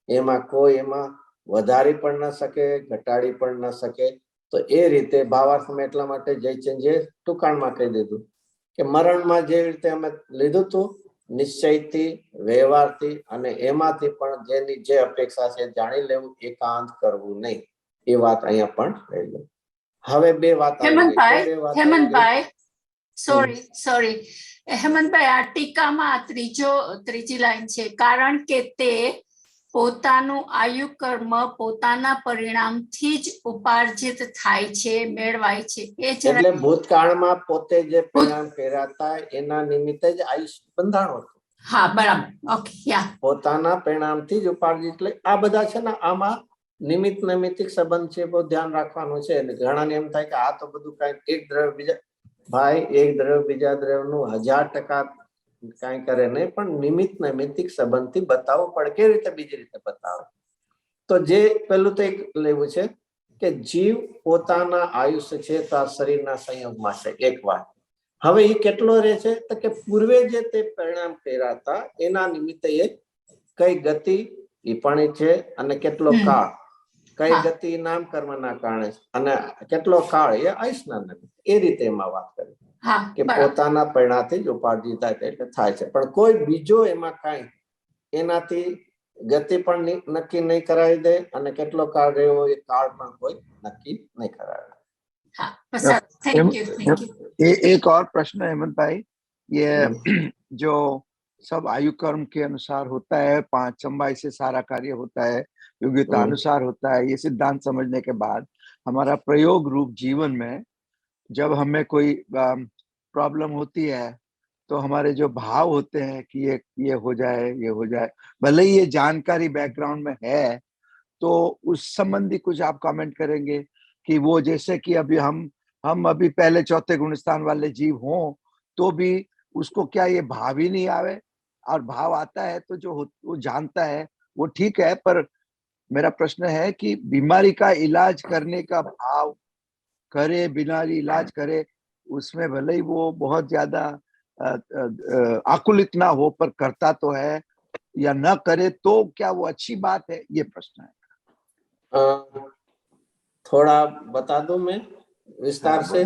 એમાં કોઈ એમાં વધારી પણ ન શકે, ઘટાડી પણ ન શકે. તો એ રીતે ભાવાર્થમાં એટલા માટે જયચંદજીએ ટૂંકાણમાં કહી દીધું કે મરણમાં જે રીતે અમે લીધું હતું, નિશ્ચયથી, વ્યવહારથી, અને એમાંથી પણ જેની જે અપેક્ષા છે જાણી લેવું, એકાંત કરવું નહીં. એ વાત અહીંયા પણ રહી ગઈ. હવે બે વાત હેમંતભાઈ, સોરી હેમંતભાઈ, આ ટીકામાં ત્રીજી લાઈન છે, કારણ કે તે પોતાનું આયુ કર્મ પોતાના પરિણામથી જ ઉપાર્જિત થાય છે, મેળવાય છે. એ એટલે ભૂતકાળમાં પોતે જે પરિણામ કર્યા હતા એના નિમિત્તે જ આયુષ્ય બંધાણું હતું. હા, બરાબર. ઓકે, યા. પોતાના પરિણામથી જ ઉપાર્જિત. એટલે આ બધા છે ને, આમાં નિમિત્ત નૈમિત્તિક સંબંધ છે, બહુ ધ્યાન રાખવાનું છે. એટલે ઘણાને એમ થાય કે આ તો બધું કઈ એક દ્રવ્ય બીજા, ભાઈ એક દ્રવ્ય બીજા દ્રવ્યનું 1000% કઈ કરે નહીં, પણ નિમિત્ત નૈમિત્તિક સંબંધથી બતાવવું પડે. કેવી રીતે? બીજી રીતે બતાવે. તો જે પેલું તો એક લેવું છે કે જીવ પોતાના આયુષ્ય છે તો આ શરીરના સંયોગમાં છે, એક વાત. હવે એ કેટલો રહે છે? તો કે પૂર્વે જે તે પરિણામ કર્યા હતા એના નિમિત્તે એ કઈ ગતિ એ પણ છે, અને કેટલો કાળ, કઈ ગતિ નામ કર્મના કારણે, અને કેટલો કાળ એ આયુષના નિમિત્તે. એ રીતે એમાં વાત કરી કે પોતાના પરિણામથી જ ઉપાર્જિત થાય એટલે થાય છે, પણ કોઈ બીજો એમાં કઈ એનાથી ગતિ પણ નક્કી નહીં કરાવી દે, અને કેટલો કાળ રહ્યો એ કાળ પણ કોઈ નક્કી नहीं कराया। एक और प्रश्न है हेमंत भाई, ये जो सब आयु कर्म के अनुसार होता है, 5 समवाय से सारा कार्य होता है, योग्यता अनुसार होता है, ये सिद्धांत समझने के बाद हमारा प्रयोग रूप जीवन में जब हमें कोई प्रॉब्लम होती है तो हमारे जो भाव होते हैं कि ये हो जाए, ये हो जाए, भले ही ये जानकारी बैकग्राउंड में है, तो उस संबंधी कुछ आप कमेंट करेंगे कि वो जैसे कि अभी हम अभी पहले चौथे गुणस्थान वाले जीव हों तो भी उसको क्या ये भाव ही नहीं आवे, और भाव आता है तो जो वो जानता है वो ठीक है, पर मेरा प्रश्न है कि बीमारी का इलाज करने का भाव करे, बीमारी इलाज करे, उसमें भले ही वो बहुत ज्यादा आकुलित ना हो, पर करता तो है, या न करे तो क्या वो अच्छी बात है? ये प्रश्न है। थोड़ा बता दूं मैं विस्तार से,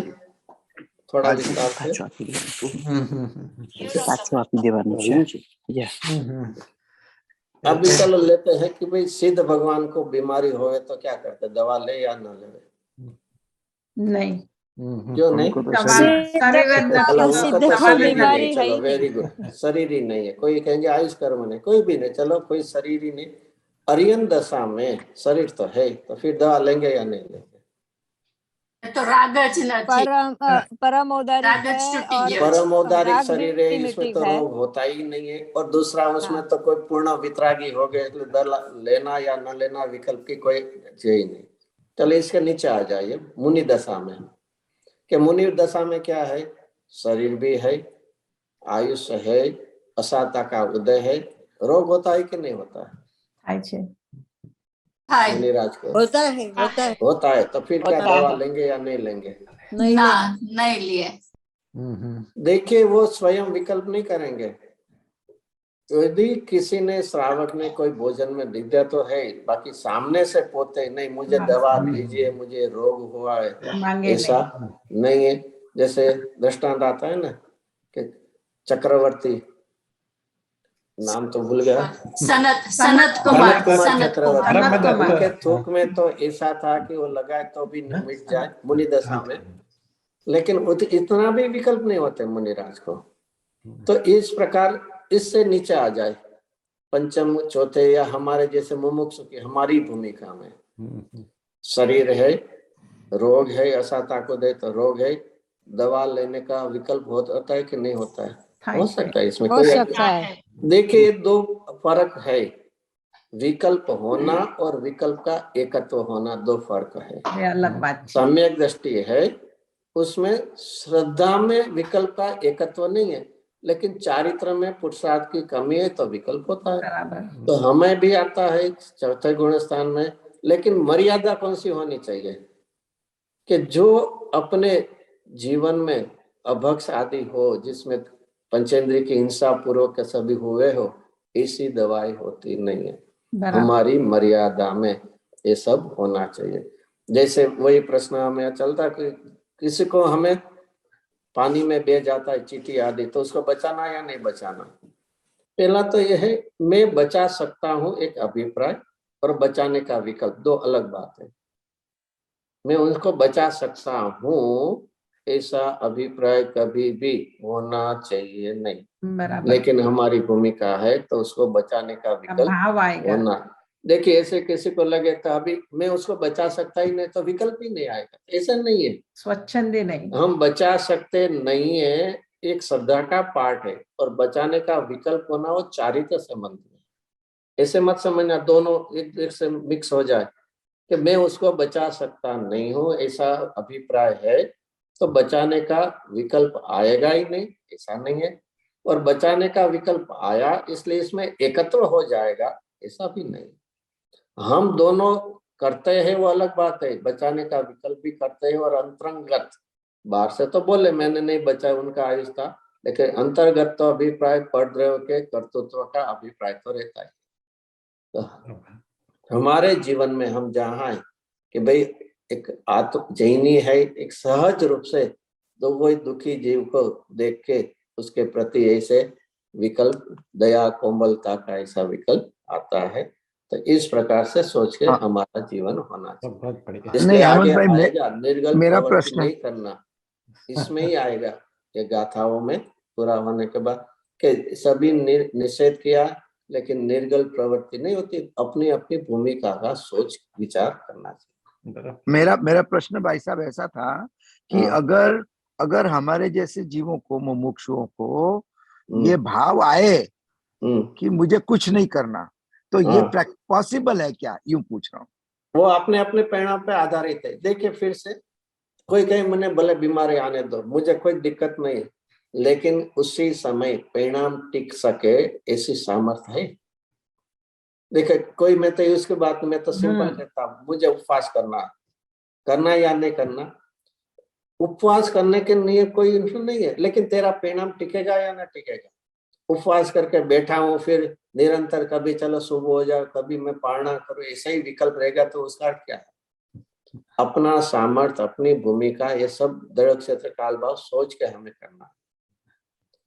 थोड़ा विस्तार से। अभी चलो लेते हैं कि भाई सिद्ध भगवान को बीमारी होए तो क्या करते? दवा ले या न ले? नहीं। क्यों नहीं? चलो वेरी गुड, शरीर ही नहीं है। कोई कहेंगे आयुष कर्म नहीं, कोई भी नहीं, चलो कोई शरीर ही नहीं। अरियन दशा में शरीर तो है, तो फिर दवा लेंगे या नहीं लेंगे? तो रागज नहीं, परमौदारिक शरीर है, इसमें तो रोग होता ही नहीं है। और दूसरा उसमें तो कोई पूर्ण वितरागी हो गए, लेना या न लेना विकल्प की कोई ही नहीं। चलो इसके नीचे आ जाइए, मुनि दशा में। कि मुनि दशा में क्या है? शरीर भी है, आयुष्य है, असाता का उदय है, रोग होता है कि नहीं होता है? मुनिराज को होता है। तो फिर क्या दवा लेंगे या नहीं लेंगे? नहीं लिए। देखिए वो स्वयं विकल्प नहीं करेंगे। तो यदि किसी ने, श्रावक ने कोई भोजन में दिव्या तो है, बाकी सामने से पोते नहीं मुझे दवा दीजिए, मुझे रोग हुआ है, ऐसा नहीं है। जैसे दृष्टांत आता है ना कि चक्रवर्ती, नाम तो भूल गया, सनत कुमार चक्रवर्ती, उनके थूक में तो ऐसा था कि वो लगाए तो भी मिट जाए मुनि दशा में, लेकिन इतना भी विकल्प नहीं होते मुनिराज को। तो इस प्रकार इससे नीचे आ जाए पंचम चौथे, या हमारे जैसे मुमुक्षु की हमारी भूमिका में शरीर है, रोग है, असाता को दे तो रोग है, दवा लेने का विकल्प होता है कि नहीं होता है? हो सकता है, इसमें कोई देखिए दो फर्क है, विकल्प होना और विकल्प का एकत्व होना, दो फर्क है, अलग बात। सम्यक दृष्टि है उसमें, श्रद्धा में विकल्प का एकत्व नहीं है, लेकिन चारित्र में पुरुषार्थ की कमी है तो विकल्प होता है। तो हमें भी आता है चौथे गुण स्थान में, लेकिन मर्यादा कौन सी होनी चाहिए? कि जो अपने जीवन में अभक्ष आदि हो, जिसमें पंचेंद्रिय की हिंसा पूर्वक के सभी हुए हो, ऐसी दवाई होती नहीं है। हमारी मर्यादा में ये सब होना चाहिए। जैसे वही प्रश्न हमें चलता कि किसी को हमें पानी में बह जाता है चींटी आदि, तो उसको बचाना या नहीं बचाना? पहला तो यह है, मैं बचा सकता हूं एक अभिप्राय, और बचाने का विकल्प दो अलग बात है। मैं उनको बचा सकता हूं ऐसा अभिप्राय कभी भी होना चाहिए नहीं, बराबर। लेकिन हमारी भूमिका है तो उसको बचाने का विकल्प भाव आएगा। होना। देखिए ऐसे किसी को लगे तो अभी मैं उसको बचा सकता ही नहीं, तो विकल्प ही नहीं आएगा, ऐसा नहीं है। स्वच्छंदी नहीं। हम बचा सकते नहीं है, एक श्रद्धा का पार्ट है, और बचाने का विकल्प होना वो चारित्र संबंध है। ऐसे मत समझना दोनों एक से मिक्स हो जाए कि मैं उसको बचा सकता नहीं हूँ, ऐसा अभिप्राय है तो बचाने का विकल्प आएगा ही नहीं, ऐसा नहीं है। और बचाने का विकल्प आया इसलिए इसमें एकत्र हो जाएगा, ऐसा भी नहीं। हम दोनों करते हैं वो अलग बात है, बचाने का विकल्प भी करते हैं, और अंतरंगत बाहर से तो बोले मैंने नहीं बचाया, उनका आयुष था, लेकिन अंतर्गत तो अभिप्राय परद्रव्य के कर्तृत्व का अभिप्राय तो रहता है। तो हमारे जीवन में हम जहाँ है कि भाई एक आत्म जैनी है, एक सहज रूप से तो वही दुखी जीव को देख के उसके प्रति ऐसे विकल्प, दया कोमलता का ऐसा विकल्प आता है। तो इस प्रकार से सोच के हमारा जीवन होना चाहिए। इसके आगे आएगा निर्गल मेरा प्रवृत्ति प्रश्न नहीं करना, इसमें ही आएगा ये गाथाओं में पूरा होने के बाद कि सभी निषेध किया लेकिन निर्गल प्रवृत्ति नहीं होती, अपनी अपनी भूमिका का सोच विचार करना चाहिए। मेरा प्रश्न भाई साहब ऐसा था कि अगर हमारे जैसे जीवों को, मुमुक्षुओं को ये भाव आए कि मुझे कुछ नहीं करना, तो ये पॉसिबल है क्या, यूं पूछ रहा हूँ। वो अपने अपने परिणाम पे आधारित है। देखिए फिर से कोई कहे मैंने भले बीमारी आने दो, मुझे कोई दिक्कत नहीं है, लेकिन उसी समय परिणाम टिक सके ऐसी सामर्थ्य है। देखिए कोई मैं तो उसके बाद में तो सिंपल कहता हूँ मुझे उपवास करना या नहीं करना, उपवास करने के लिए कोई इन्फ्लुएंस नहीं है, लेकिन तेरा परिणाम टिकेगा या ना टिकेगा। उपवास करके बैठा हूँ फिर निरंतर कभी चलो सुबह हो जाए, कभी मैं पारणा करूँ, ऐसा ही विकल्प रहेगा तो उसका अर्थ क्या है? अपना सामर्थ्य, अपनी भूमिका, ये सब दृढ़ क्षेत्र काल भाव सोच के हमें करना है।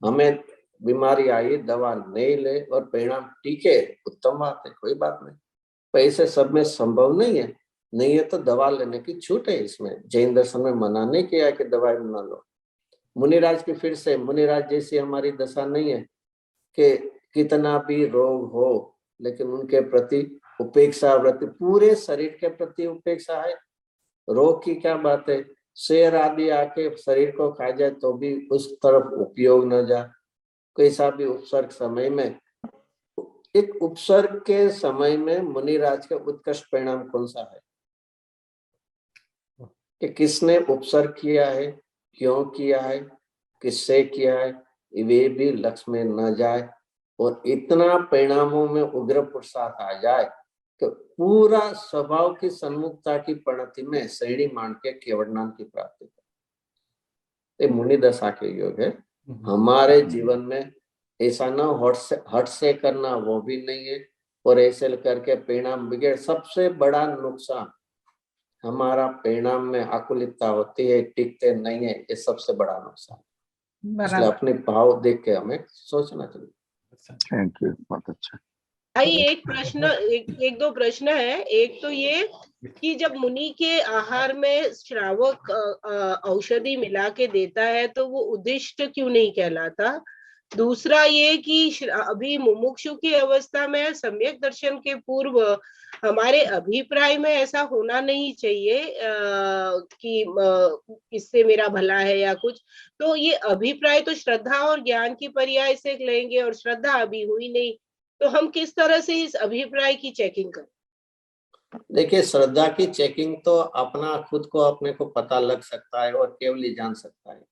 हमें बीमारी आई, दवा नहीं ले और परिणाम टीके, उत्तम बात है, कोई बात नहीं, पर ऐसे सब में संभव नहीं है। नहीं है तो दवा लेने की छूट है, इसमें जैन दर्शन में मना नहीं किया कि दवाई न लो। मुनिराज की फिर से, मुनिराज जैसी हमारी दशा नहीं है कि कितना भी रोग हो लेकिन उनके प्रति उपेक्षा वृत्ति, पूरे शरीर के प्रति उपेक्षा है। रोग की क्या बात है, शेर आदि आके शरीर को खा जाए तो भी उस तरफ उपयोग न जाए। कैसा भी उपसर्ग समय में, एक उपसर्ग के समय में मुनिराज का उत्कृष्ट परिणाम कौन सा है कि किसने उपसर्ग किया है, क्यों किया है, किससे किया है, वे भी लक्ष्य में न जाए और इतना परिणामों में उग्र पुरुषार्थ आ जाए कि पूरा स्वभाव की सन्मुखता की परिणति में श्रेणी मान के केवल नाम की प्राप्ति करे। मुनि दशा के योग है। हमारे जीवन में ऐसा ना हट से करना, वो भी नहीं है, और ऐसे करके परिणाम बिगड़। सबसे बड़ा नुकसान हमारा परिणाम में आकुलितता होती है, टिकते नहीं है, ये सबसे बड़ा नुकसान। इसलिए अपने भाव देख के हमें सोचना चाहिए। थैंक यू, बहुत अच्छा। एक प्रश्न, एक दो प्रश्न है। एक तो ये कि जब मुनि के आहार में श्रावक औषधि मिला के देता है तो वो उद्दिष्ट क्यों नहीं कहलाता? दूसरा ये कि अभी मुमुक्षु की अवस्था में सम्यक दर्शन के पूर्व हमारे अभिप्राय में ऐसा होना नहीं चाहिए कि इससे मेरा भला है या कुछ। तो ये अभिप्राय तो श्रद्धा और ज्ञान की पर्याय से लेंगे और श्रद्धा अभी हुई नहीं, तो हम किस तरह से इस अभिप्राय की चेकिंग करें? देखिए श्रद्धा की चेकिंग तो अपना खुद को अपने को पता लग सकता है और केवल ही जान सकता है।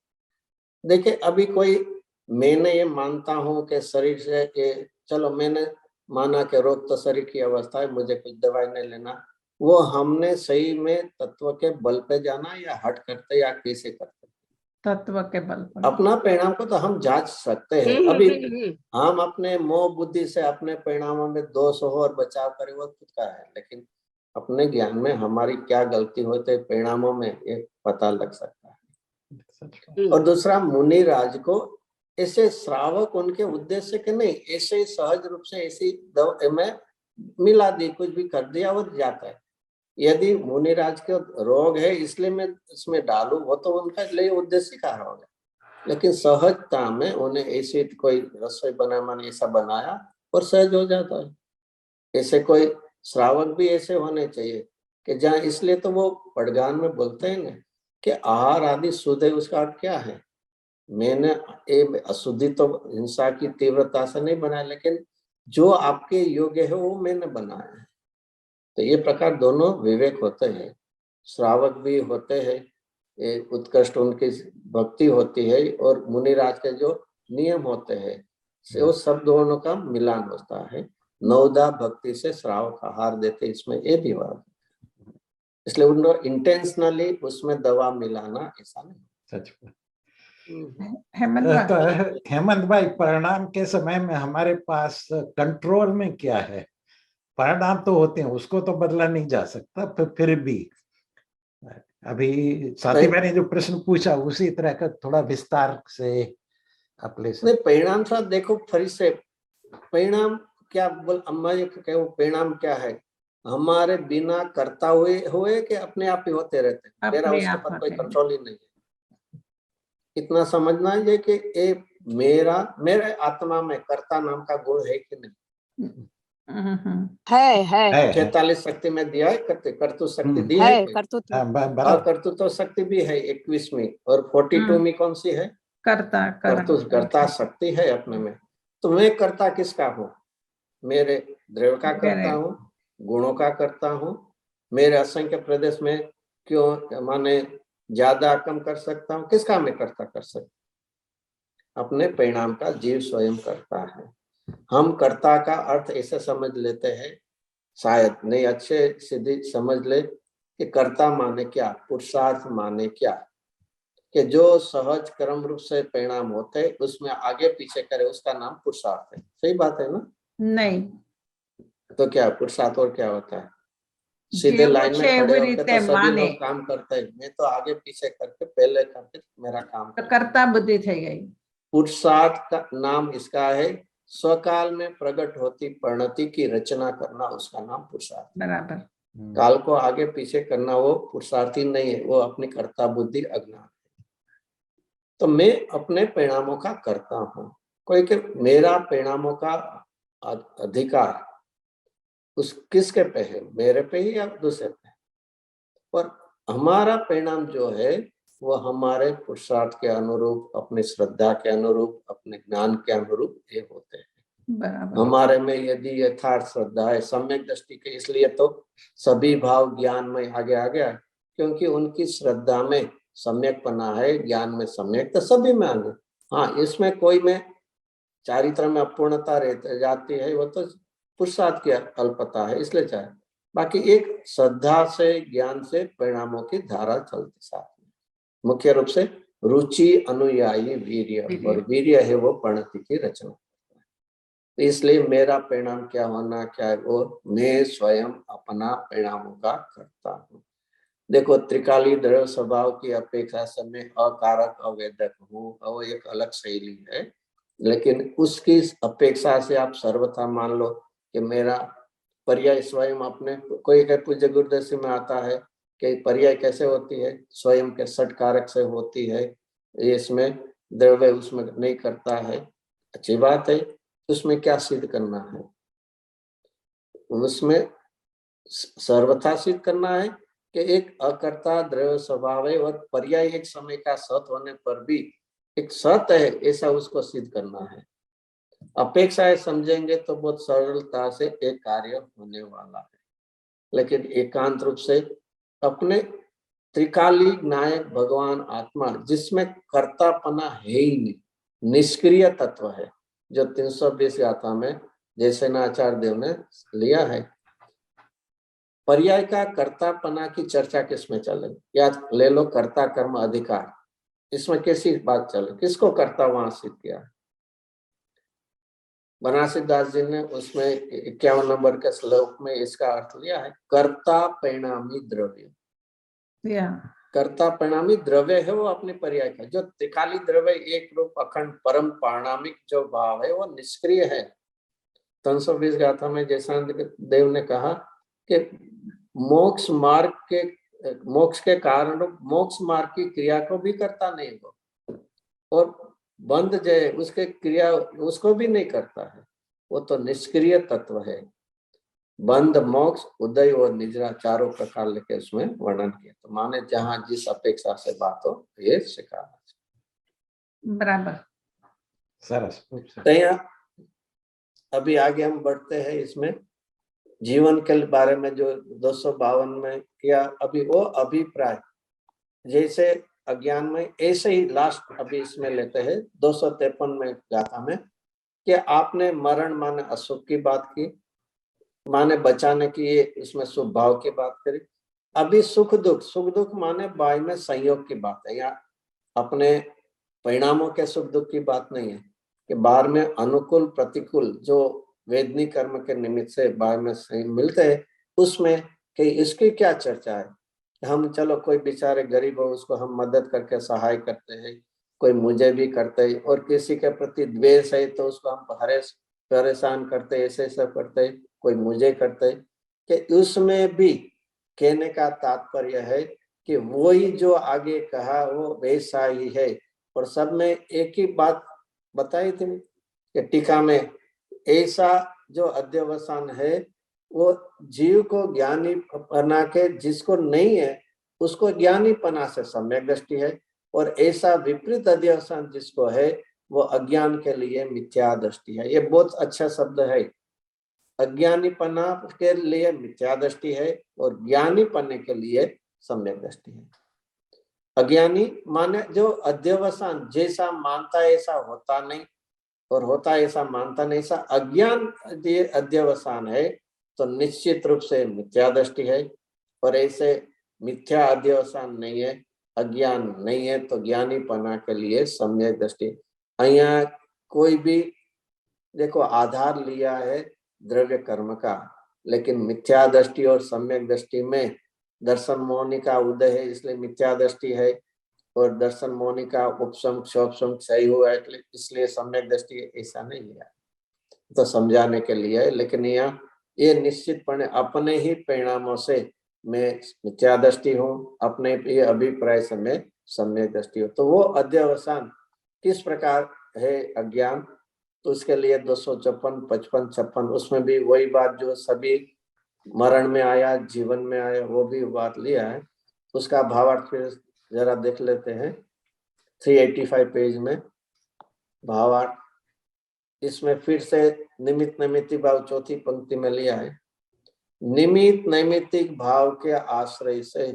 देखिए अभी कोई, मैंने ये मानता हूँ कि शरीर से कि चलो मैंने माना कि रोग तो शरीर की अवस्था है, मुझे कुछ दवाई नहीं लेना, वो हमने सही में तत्व के बल पे जाना या हट करते या कैसे करते? तत्व के बल पर अपना परिणाम को तो हम जांच सकते हैं। अभी हम अपने मोह बुद्धि से अपने परिणामों में दोष हो और बचाव करें वो खुद का है, लेकिन अपने ज्ञान में हमारी क्या गलती होते है परिणामों में ये पता लग सकता है। और दूसरा, मुनि राज को ऐसे श्रावक उनके उद्देश्य के नहीं, ऐसे सहज रूप से ऐसी में मिला दी, कुछ भी कर दिया और जाता है। यदि मुनिराज को रोग है इसलिए मैं इसमें डालूं, वो तो उनका लिए उद्देश्य का रोग है, लेकिन सहजता में उन्हें ऐसी कोई रसोई बना मैंने ऐसा बनाया और सहज हो जाता है। ऐसे कोई श्रावक भी ऐसे होने चाहिए कि जहाँ, इसलिए तो वो पड़गान में बोलते हैं ना कि आहार आदि शुद्ध है, उसका अर्थ क्या है, मैंने अशुद्धि तो हिंसा की तीव्रता से नहीं बनाया, लेकिन जो आपके योग्य है वो मैंने बनाया है। तो ये प्रकार दोनों विवेक होते हैं, श्रावक भी होते हैं, उत्कृष्ट उनकी भक्ति होती है, और मुनिराज के जो नियम होते हैं वो सब दोनों का मिलान होता है। नवदा भक्ति से श्रावक आहार देते, इसमें ये भी बात है, इसलिए उनको इंटेंशनली उसमें दवा मिलाना ऐसा नहीं। सच में। हेमंत भाई, तो हेमंत भाई, परिणाम के समय में हमारे पास कंट्रोल में क्या है? परिणाम तो होते हैं, उसको तो बदला नहीं जा सकता, फिर भी अभी साथी भाई ने जो प्रश्न पूछा उसी तरह का थोड़ा विस्तार से आप ले सकते। नहीं, परिणाम साथ देखो फिर से, परिणाम क्या बोल अम्मा जी कहे, वो परिणाम क्या है, हमारे बिना करता हुए कि अपने आप ही होते रहते हैं, मेरा अपने उसके आप पर कोई होते हैं। कंट्रोल ही नहीं है। इतना समझना है कि ये मेरे आत्मा में कर्ता नाम का गुण है कि नहीं? है 46 शक्ति में दिया है, कर्तु शक्ति दी है है, कर्तृत्व और कर्तृत्व शक्ति भी है 21वीं, और 42 में कौन सी है? कर्ता शक्ति है अपने में। तो मैं कर्ता किसका हूँ? मेरे द्रव्य का करता हूँ, गुणों का करता हूँ, मेरे असंख्य प्रदेश में क्यों माने ज्यादा कम कर सकता हूँ, किसका मैं कर्ता कर सकता? अपने परिणाम का जीव स्वयं करता है। हम कर्ता का अर्थ ऐसे समझ लेते हैं, शायद नहीं, अच्छे सीधी समझ ले कि कर्ता माने क्या, पुरुषार्थ माने क्या, कि जो सहज क्रम रूप से परिणाम होते हैं उसमें आगे पीछे करे उसका नाम पुरुषार्थ है। सही बात है ना? नहीं, तो क्या पुरुषार्थ और क्या होता है? सीधे लाइन में खड़े होकर तो सभी लोग काम करते हैं, मैं तो आगे पीछे करके पहले करके मेरा काम तो कर्ता बुद्धि थी गई। पुरुषार्थ का नाम इसका है, स्वकाल में प्रकट होती परिणति की रचना करना, उसका नाम पुरुषार्थ। बराबर। काल को आगे पीछे करना वो पुरुषार्थी नहीं है, वो अपनी कर्ता बुद्धि अज्ञान है। तो मैं अपने परिणामों का करता हूँ, कोई के मेरा परिणामों का अधिकार उस किसके पे है, मेरे पे ही या दूसरे पे? और हमारा परिणाम जो है वो हमारे पुरुषार्थ के अनुरूप, अपनी श्रद्धा के अनुरूप, अपने ज्ञान के अनुरूप ये होते हैं। बराबर। हमारे में यदि यथार्थ श्रद्धा है, सम्यक दृष्टि के, इसलिए तो सभी भाव ज्ञान में आगे आ गया, क्योंकि उनकी श्रद्धा में सम्यकपना है, ज्ञान में सम्यक, तो सभी में आगे। हाँ, इसमें कोई में चारित्र में अपूर्णता रह जाती है, वो तो पुरुषार्थ की अल्पता है, इसलिए चाहे, बाकी एक श्रद्धा से ज्ञान से परिणामों की धारा चलती साथ में। मुख्य रूप से रुचि, अनुयायी, वीर्य, और वीर्य है वो परिणति की रचना। तो इसलिए मेरा परिणाम क्या होना, क्या है वो, मैं स्वयं अपना परिणामों का करता हूँ। देखो, त्रिकाली द्रव्य स्वभाव की अपेक्षा से मैं अकारक अवेदक हूँ, वो एक अलग शैली है, लेकिन उसकी अपेक्षा से आप सर्वथा मान लो कि मेरा पर्याय स्वयं अपने, कोई पूज्य गुरुदर्शी में आता है कि पर्याय कैसे होती है, स्वयं के षट कारक से होती है, इसमें द्रव्य उसमें नहीं करता है, अच्छी बात है। उसमें क्या सिद्ध करना है? उसमें सर्वथा सिद्ध करना है कि एक अकर्ता द्रव्य स्वभाव है, और पर्याय एक समय का सत होने पर भी एक सत है, ऐसा उसको सिद्ध करना है। अपेक्षाएं समझेंगे तो बहुत सरलता से एक कार्य होने वाला है, लेकिन एकांत रूप से अपने त्रिकाली नायक भगवान आत्मा, जिसमें कर्तापना है ही नहीं, निष्क्रिय तत्व है, जो 320 गाथा में जैसे नाचार्य देव ने लिया है। पर्याय का कर्तापना की चर्चा किसमें चले, या ले लो कर्ता कर्म अधिकार, इसमें कैसी बात चले, किसको कर्ता वहां सिद्ध किया? बनारसी दास जी ने उसमें 51 नंबर के श्लोक में इसका अर्थ लिया है, कर्ता परिणामी द्रव्य। कर्ता परिणामी द्रव्य है वो अपने पर्याय का, जो त्रिकाली द्रव्य एक रूप अखंड परम पारणामिक जो भाव है वो निष्क्रिय है। 320 गाथा में जैसा देव ने कहा कि मोक्ष के कारण मोक्ष मार्ग की क्रिया को भी करता नहीं वो, और बंध जो है उसके क्रिया उसको भी नहीं करता है, वो तो निष्क्रिय तत्व है। बंध, मोक्ष, उदय और निद्रा चारों प्रकार लेके उसमें वर्णन किया। तो माने जहां जिस अपेक्षा से बात हो ये सिखाना बराबर। सरस, खूब सरस। तो यहाँ अभी आगे हम बढ़ते हैं इसमें जीवन के बारे में जो 252 में किया। अभी वो अभिप्राय जैसे अज्ञान में, ऐसे ही लास्ट अभी इसमें लेते हैं 253 में गाथा में कि आपने मरण माने अशुभ की बात की, माने बचाने की, ये इसमें शुभ भाव की बात करी। अभी सुख दुख माने बाय में संयोग की बात है। यहाँ अपने परिणामों के सुख दुख की बात नहीं है कि बाहर में अनुकूल प्रतिकूल जो वेदनी कर्म के निमित्त से बाहर में मिलते हैं, उसमें कि इसकी क्या चर्चा है। हम चलो कोई बेचारे गरीब हो उसको हम मदद करके सहाय करते हैं, कोई मुझे भी करते हैं, और किसी के प्रति द्वेष है तो उसको हम परेशान करते हैं, ऐसे सब करते हैं, कोई मुझे करते हैं, कि उसमें भी कहने का तात्पर्य है कि वही जो आगे कहा वो वैसा ही है। और सब में एक ही बात बताई थी कि टीका में ऐसा जो अध्यवसान है वो जीव को ज्ञानी बना के, जिसको नहीं है उसको ज्ञानी पना से सम्यक दृष्टि है, और ऐसा विपरीत अध्यवसान जिसको है वो अज्ञान के लिए मिथ्या दृष्टि है। ये बहुत अच्छा शब्द है। अज्ञानी पना के लिए मिथ्या दृष्टि है और ज्ञानी पन्ने के लिए सम्यक दृष्टि है। अज्ञानी माने जो अध्यवसान जैसा मानता है ऐसा होता नहीं, और होता ऐसा मानता नहीं, ऐसा अज्ञान ये अध्यवसान है तो निश्चित रूप से मिथ्या दृष्टि है। और ऐसे मिथ्या अध्यवसान नहीं है, अज्ञान नहीं है तो ज्ञानी पना के लिए सम्यक दृष्टि। अहिया कोई भी देखो आधार लिया है द्रव्य कर्म का, लेकिन मिथ्या दृष्टि और सम्यक दृष्टि में दर्शन मोहनी का उदय है इसलिए मिथ्या दृष्टि है, और दर्शन मोहनी का उपशम क्षोपशम सही हुआ है इसलिए सम्यक दृष्टि, ऐसा नहीं लिया तो समझाने के लिए है। लेकिन यहाँ ये निश्चितपणे अपने ही परिणामों से मैं मिथ्या दृष्टि हूँ, अपने ही अभिप्राय से मैं सम्यक दृष्टि हूँ। तो वो अध्यवसान किस प्रकार है अज्ञान, तो उसके लिए 254, 55, 56 उसमें भी वही बात जो सभी मरण में आया जीवन में आया वो भी बात लिया है। उसका भावार्थ फिर जरा देख लेते हैं 385 पेज में भावार्थ। इसमें फिर से निमित्त नैमित्तिक भाव चौथी पंक्ति में लिया है। निमित्त नैमित्तिक भाव के आश्रय से,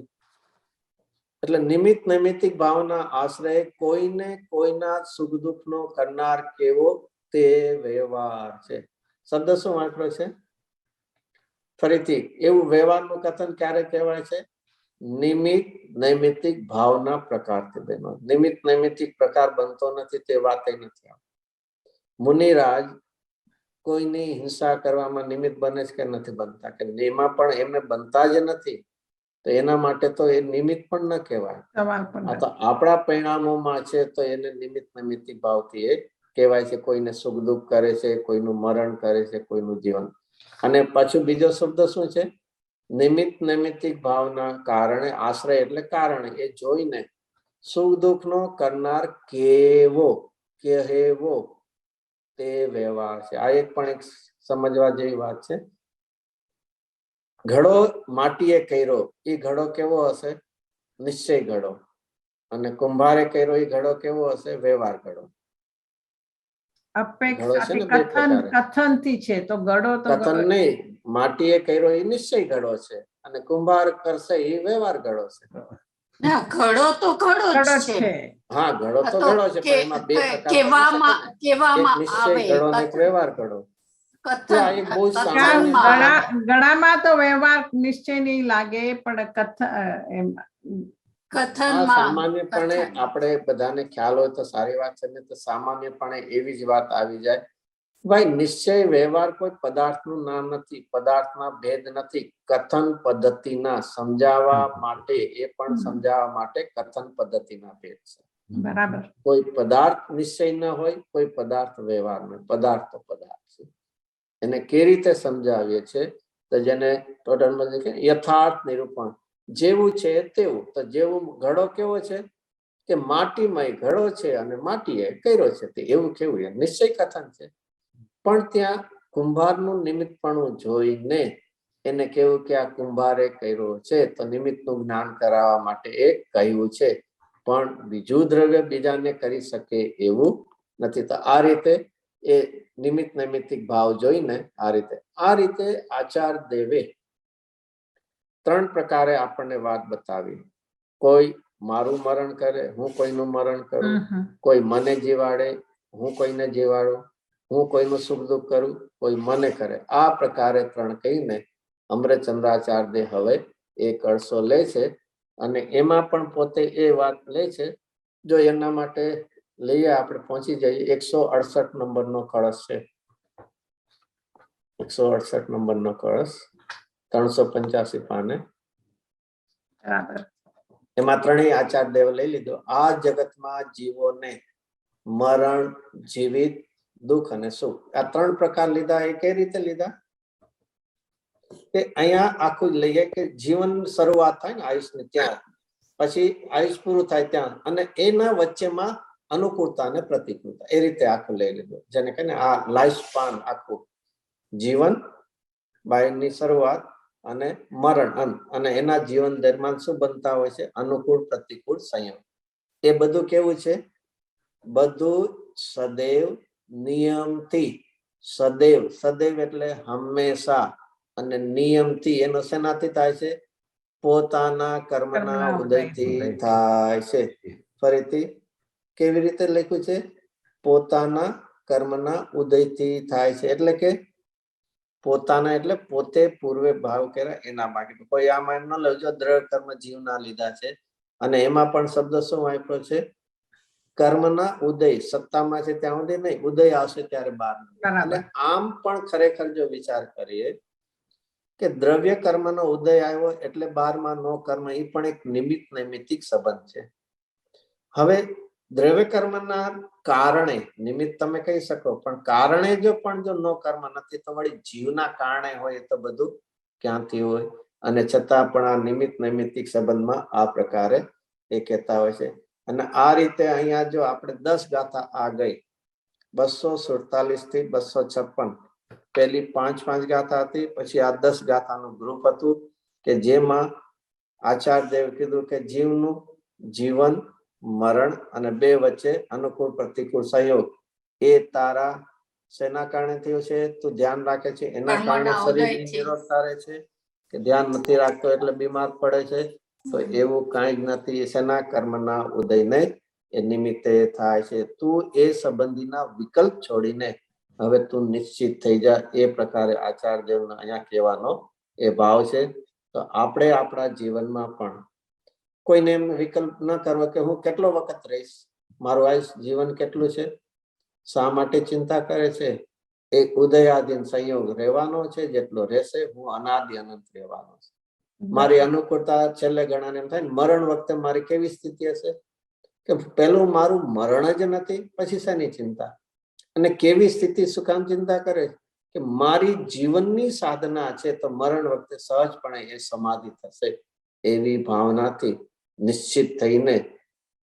मतलब निमित्त नैमित्तिक भावना आश्रय कोईना सुख दुख नो करनार केवो તે વ્યવહાર છે। શબ્દ શું વાપર્યો છે? ફરીથી એવું વ્યવહારનું કથન ક્યારે કહેવાય છે? નિમિત્ત નૈમિત્તિક ભાવના પ્રકારથી બન્યો। નિમિત્ત નૈમિત્તિક પ્રકાર બનતો નથી તે વાત નથી। મુનિરાજ કોઈની હિંસા કરવામાં નિમિત્ત બને છે કે નથી બનતા? કે એમાં પણ એમને બનતા જ નથી તો એના માટે તો એ નિમિત્ત પણ ન કહેવાય। આ તો આપણા પરિણામોમાં છે તો એને નિમિત્ત નૈમિત્તિક ભાવથી એ કહેવાય છે। કોઈને સુખ દુઃખ કરે છે, કોઈનું મરણ કરે છે, કોઈનું જીવન। અને પાછું બીજો શબ્દ શું છે? નિમિત્ત નૈમિત્તિક ભાવના કારણે, આશ્રય એટલે કારણ, એ જોઈને સુખ દુઃખનો કરનાર કેવો કહેવો તે વ્યવહાર છે। આ એક પણ એક સમજવા જેવી વાત છે। ઘડો માટીએ કર્યો એ ઘડો કેવો હશે? નિશ્ચય ઘડો। અને કુંભારે કર્યો એ ઘડો કેવો હશે? વ્યવહાર ઘડો। અપેક્ષાથી કથનથી છે તો ઘડો તો કથન નહીં, માટીએ કર્યો એ નિશ્ચય ઘડો છે અને કુંભાર કરશે એ વ્યવહાર ઘડો છે। ના, ઘડો તો ઘડો જ છે। હા, ઘડો તો ઘડો છે પણ એમાં બે પ્રકાર કેવામાં નિશ્ચય આવે ઘડો ને એક વ્યવહાર ઘડો। ગળામાં તો વ્યવહાર નિશ્ચય નહીં લાગે પણ સામાન્યપણે આપણે બધાને ખ્યાલ હોય તો સારી વાત છે, ને તો સામાન્યપણે એવી જ વાત આવી જાય ભાઈ નિશ્ચય વ્યવહાર કોઈ પદાર્થનું નામ નથી, પદાર્થના ભેદ નથી, કથન પદ્ધતિના સમજાવવા માટે, એ પણ સમજાવવા માટે કથન પદ્ધતિના ભેદ છે। બરાબર। કોઈ પદાર્થ નિશ્ચય ન હોય, કોઈ પદાર્થ વ્યવહાર ન, પદાર્થ તો પદાર્થ છે। એને કે રીતે સમજાવીએ છે તો જેને ટોટલમાં યથાર્થ નિરૂપણ, જેવું છે તેવું. તો જેવું ઘડો કેવો છે કે માટીમય ઘડો છે અને માટીએ કર્યો છે, તે એવું કેવું એ નિશ્ચય કથન છે. પણ ત્યાં કુંભારનું નિમિત્તપણું જોઈને એને કેવું કે આ કુંભારે કર્યો છે, તો નિમિત્તનું જ્ઞાન કરાવવા માટે એ કહ્યું છે. પણ બીજું દ્રવ્ય બીજાને કરી શકે એવું નથી. તો આ રીતે એ નિમિત્ત નૈમિત્તિક ભાવ જોઈને આ રીતે આચાર્ય દેવે 3 પ્રકારે આપણને વાત બતાવી. કોઈ મારું મરણ કરે, હું કોઈનું મરણ કરું. કોઈ મને જીવાડે, હું કોઈને જીવાડું. હું કોઈનું સુખ દુઃખ કરું, કોઈ મને કરે. આ પ્રકારે 3 કહીને અમૃતચંદ્રાચાર્ય દેવ હવે એક અળસો લે છે અને એમાં પણ પોતે એ વાત લે છે. જો એના માટે લઈએ આપણે પહોંચી જઈએ 168 નંબરનો કળશ છે. 168 નંબરનો કળશ 385 પાને. એમાં 3 આચાર્ય દેવ લઈ લીધો. આ જગતમાં જીવોને મરણ, જીવિત, દુઃખ અને સુખ, આ 3 પ્રકાર લીધા. એ કઈ રીતે લીધા કે અહીંયા આખું લઈએ કે જીવન શરૂઆત થાય ને આયુષની, ત્યાં પછી આયુષ પૂરું થાય ત્યાં, અને એના વચ્ચેમાં અનુકૂળતા અને પ્રતિકૂળતા, એ રીતે આખું લઈ લીધું. જેને કહીને આ લાઈફ સ્પાન આખું, જીવન બાયની શરૂઆત અને મરણ અંત, અને એના જીવન દરમિયાન શું બનતા હોય છે, અનુકૂળ પ્રતિકૂળ સંયોગ. એ બધું કેવું છે, બધું સદૈવ નિયમથી. સદૈવ, સદૈવ એટલે હંમેશા, અને નિયમથી એનો શેનાથી થાય છે, પોતાના કર્મના ઉદયથી થાય છે. ફરીથી કેવી રીતે લખ્યું છે, પોતાના કર્મના ઉદયથી થાય છે. એટલે કે પોતાના એટલે પોતે પૂર્વે ભાવ કર્યા એના માટે. કોઈ આમાં ન લેજો દ્રવ્ય કર્મ જીવના લીધા છે, અને એમાં પણ શબ્દ શું આપ્યો છે, કર્મના ઉદય. સત્તામાં છે ત્યાં સુધી નહીં, ઉદય આવશે ત્યારે બહાર. અને આમ પણ ખરેખર જો વિચાર કરીએ કે દ્રવ્ય કર્મનો ઉદય આવ્યો એટલે 12માં નો કર્મ, એ પણ એક નિમિત્ત નૈમિત્તિક સંબંધ છે. હવે દ્રવ્ય કર્મના કારણે, નિમિત્ત તમે કહી શકો, પણ કારણે જો નો કર્મ નથી તો વળી જીવના કારણે હોય તો બધું ક્યાંથી હોય. અને છતાં પણ આ નિમિત્ત નૈમિત્તિક સંબંધમાં આ પ્રકારે એ કહેતા હોય છે. અને આ રીતે અહીંયા જો આપણે 10 ગાથા આ ગઈ, 247 થી 256, પહેલી 5 ગાથા હતી, પછી આ 10 ગાથાનું ગ્રુપ હતું કે જેમાં આચાર્ય દેવ કીધું કે જીવનું જીવન, મરણ અને 2 વચ્ચે અનુકૂળ પ્રતિકૂળ સહયોગ એ તારા શેના કારણે થયું છે, તું ધ્યાન રાખે છે એના કારણે શરીરની નિરોગતા રહે છે, કે ધ્યાન નથી રાખતો એટલે બીમાર પડે છે. તો એવું કાંઈ જ નથી. શેના કર્મના ઉદયને એ નિમિત્તે થાય છે. તું એ સંબંધીના વિકલ્પ છોડીને હવે તું નિશ્ચિત થઈ જા. એ પ્રકારે આચાર્ય દેવનો અહીંયા કહેવાનો એ ભાવ છે. તો આપણે આપણા જીવનમાં પણ કોઈને એમ વિકલ્પ ન કરવો કે હું કેટલો વખત રહીશ, મારું આયુષ જીવન કેટલું છે. શા માટે ચિંતા કરે છે, એક ઉદયાધીન સંયોગ રહેવાનો છે, જેટલો રહેશે હું અનાદિ અનંત રહેવાનો છે. મારી અનુકૂળતા છેલ્લે ગણાને એમ થાય, મરણ વખતે મારી કેવી સ્થિતિ હશે કે પેલું મારું મરણ જ નથી, પછી શેની ચિંતા. અને કેવી સ્થિતિ શું કામ ચિંતા કરે કે મારી જીવનની સાધના છે, તો મરણ વખતે સહજપણે એ સમાધિ થશે. એવી ભાવનાથી નિશ્ચિત થઈને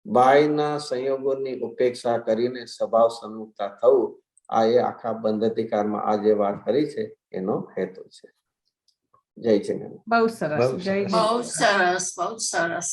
બાયના સંયોગોની ઉપેક્ષા કરીને સ્વભાવ સન્મુખતા થવું, આ એ આખા બંધ અધિકારમાં આ જે વાત કરી છે એનો હેતુ છે. જય જિનેન્દ્ર. બહુ સરસ. જય બહુ બહુ સરસ, બહુ સરસ.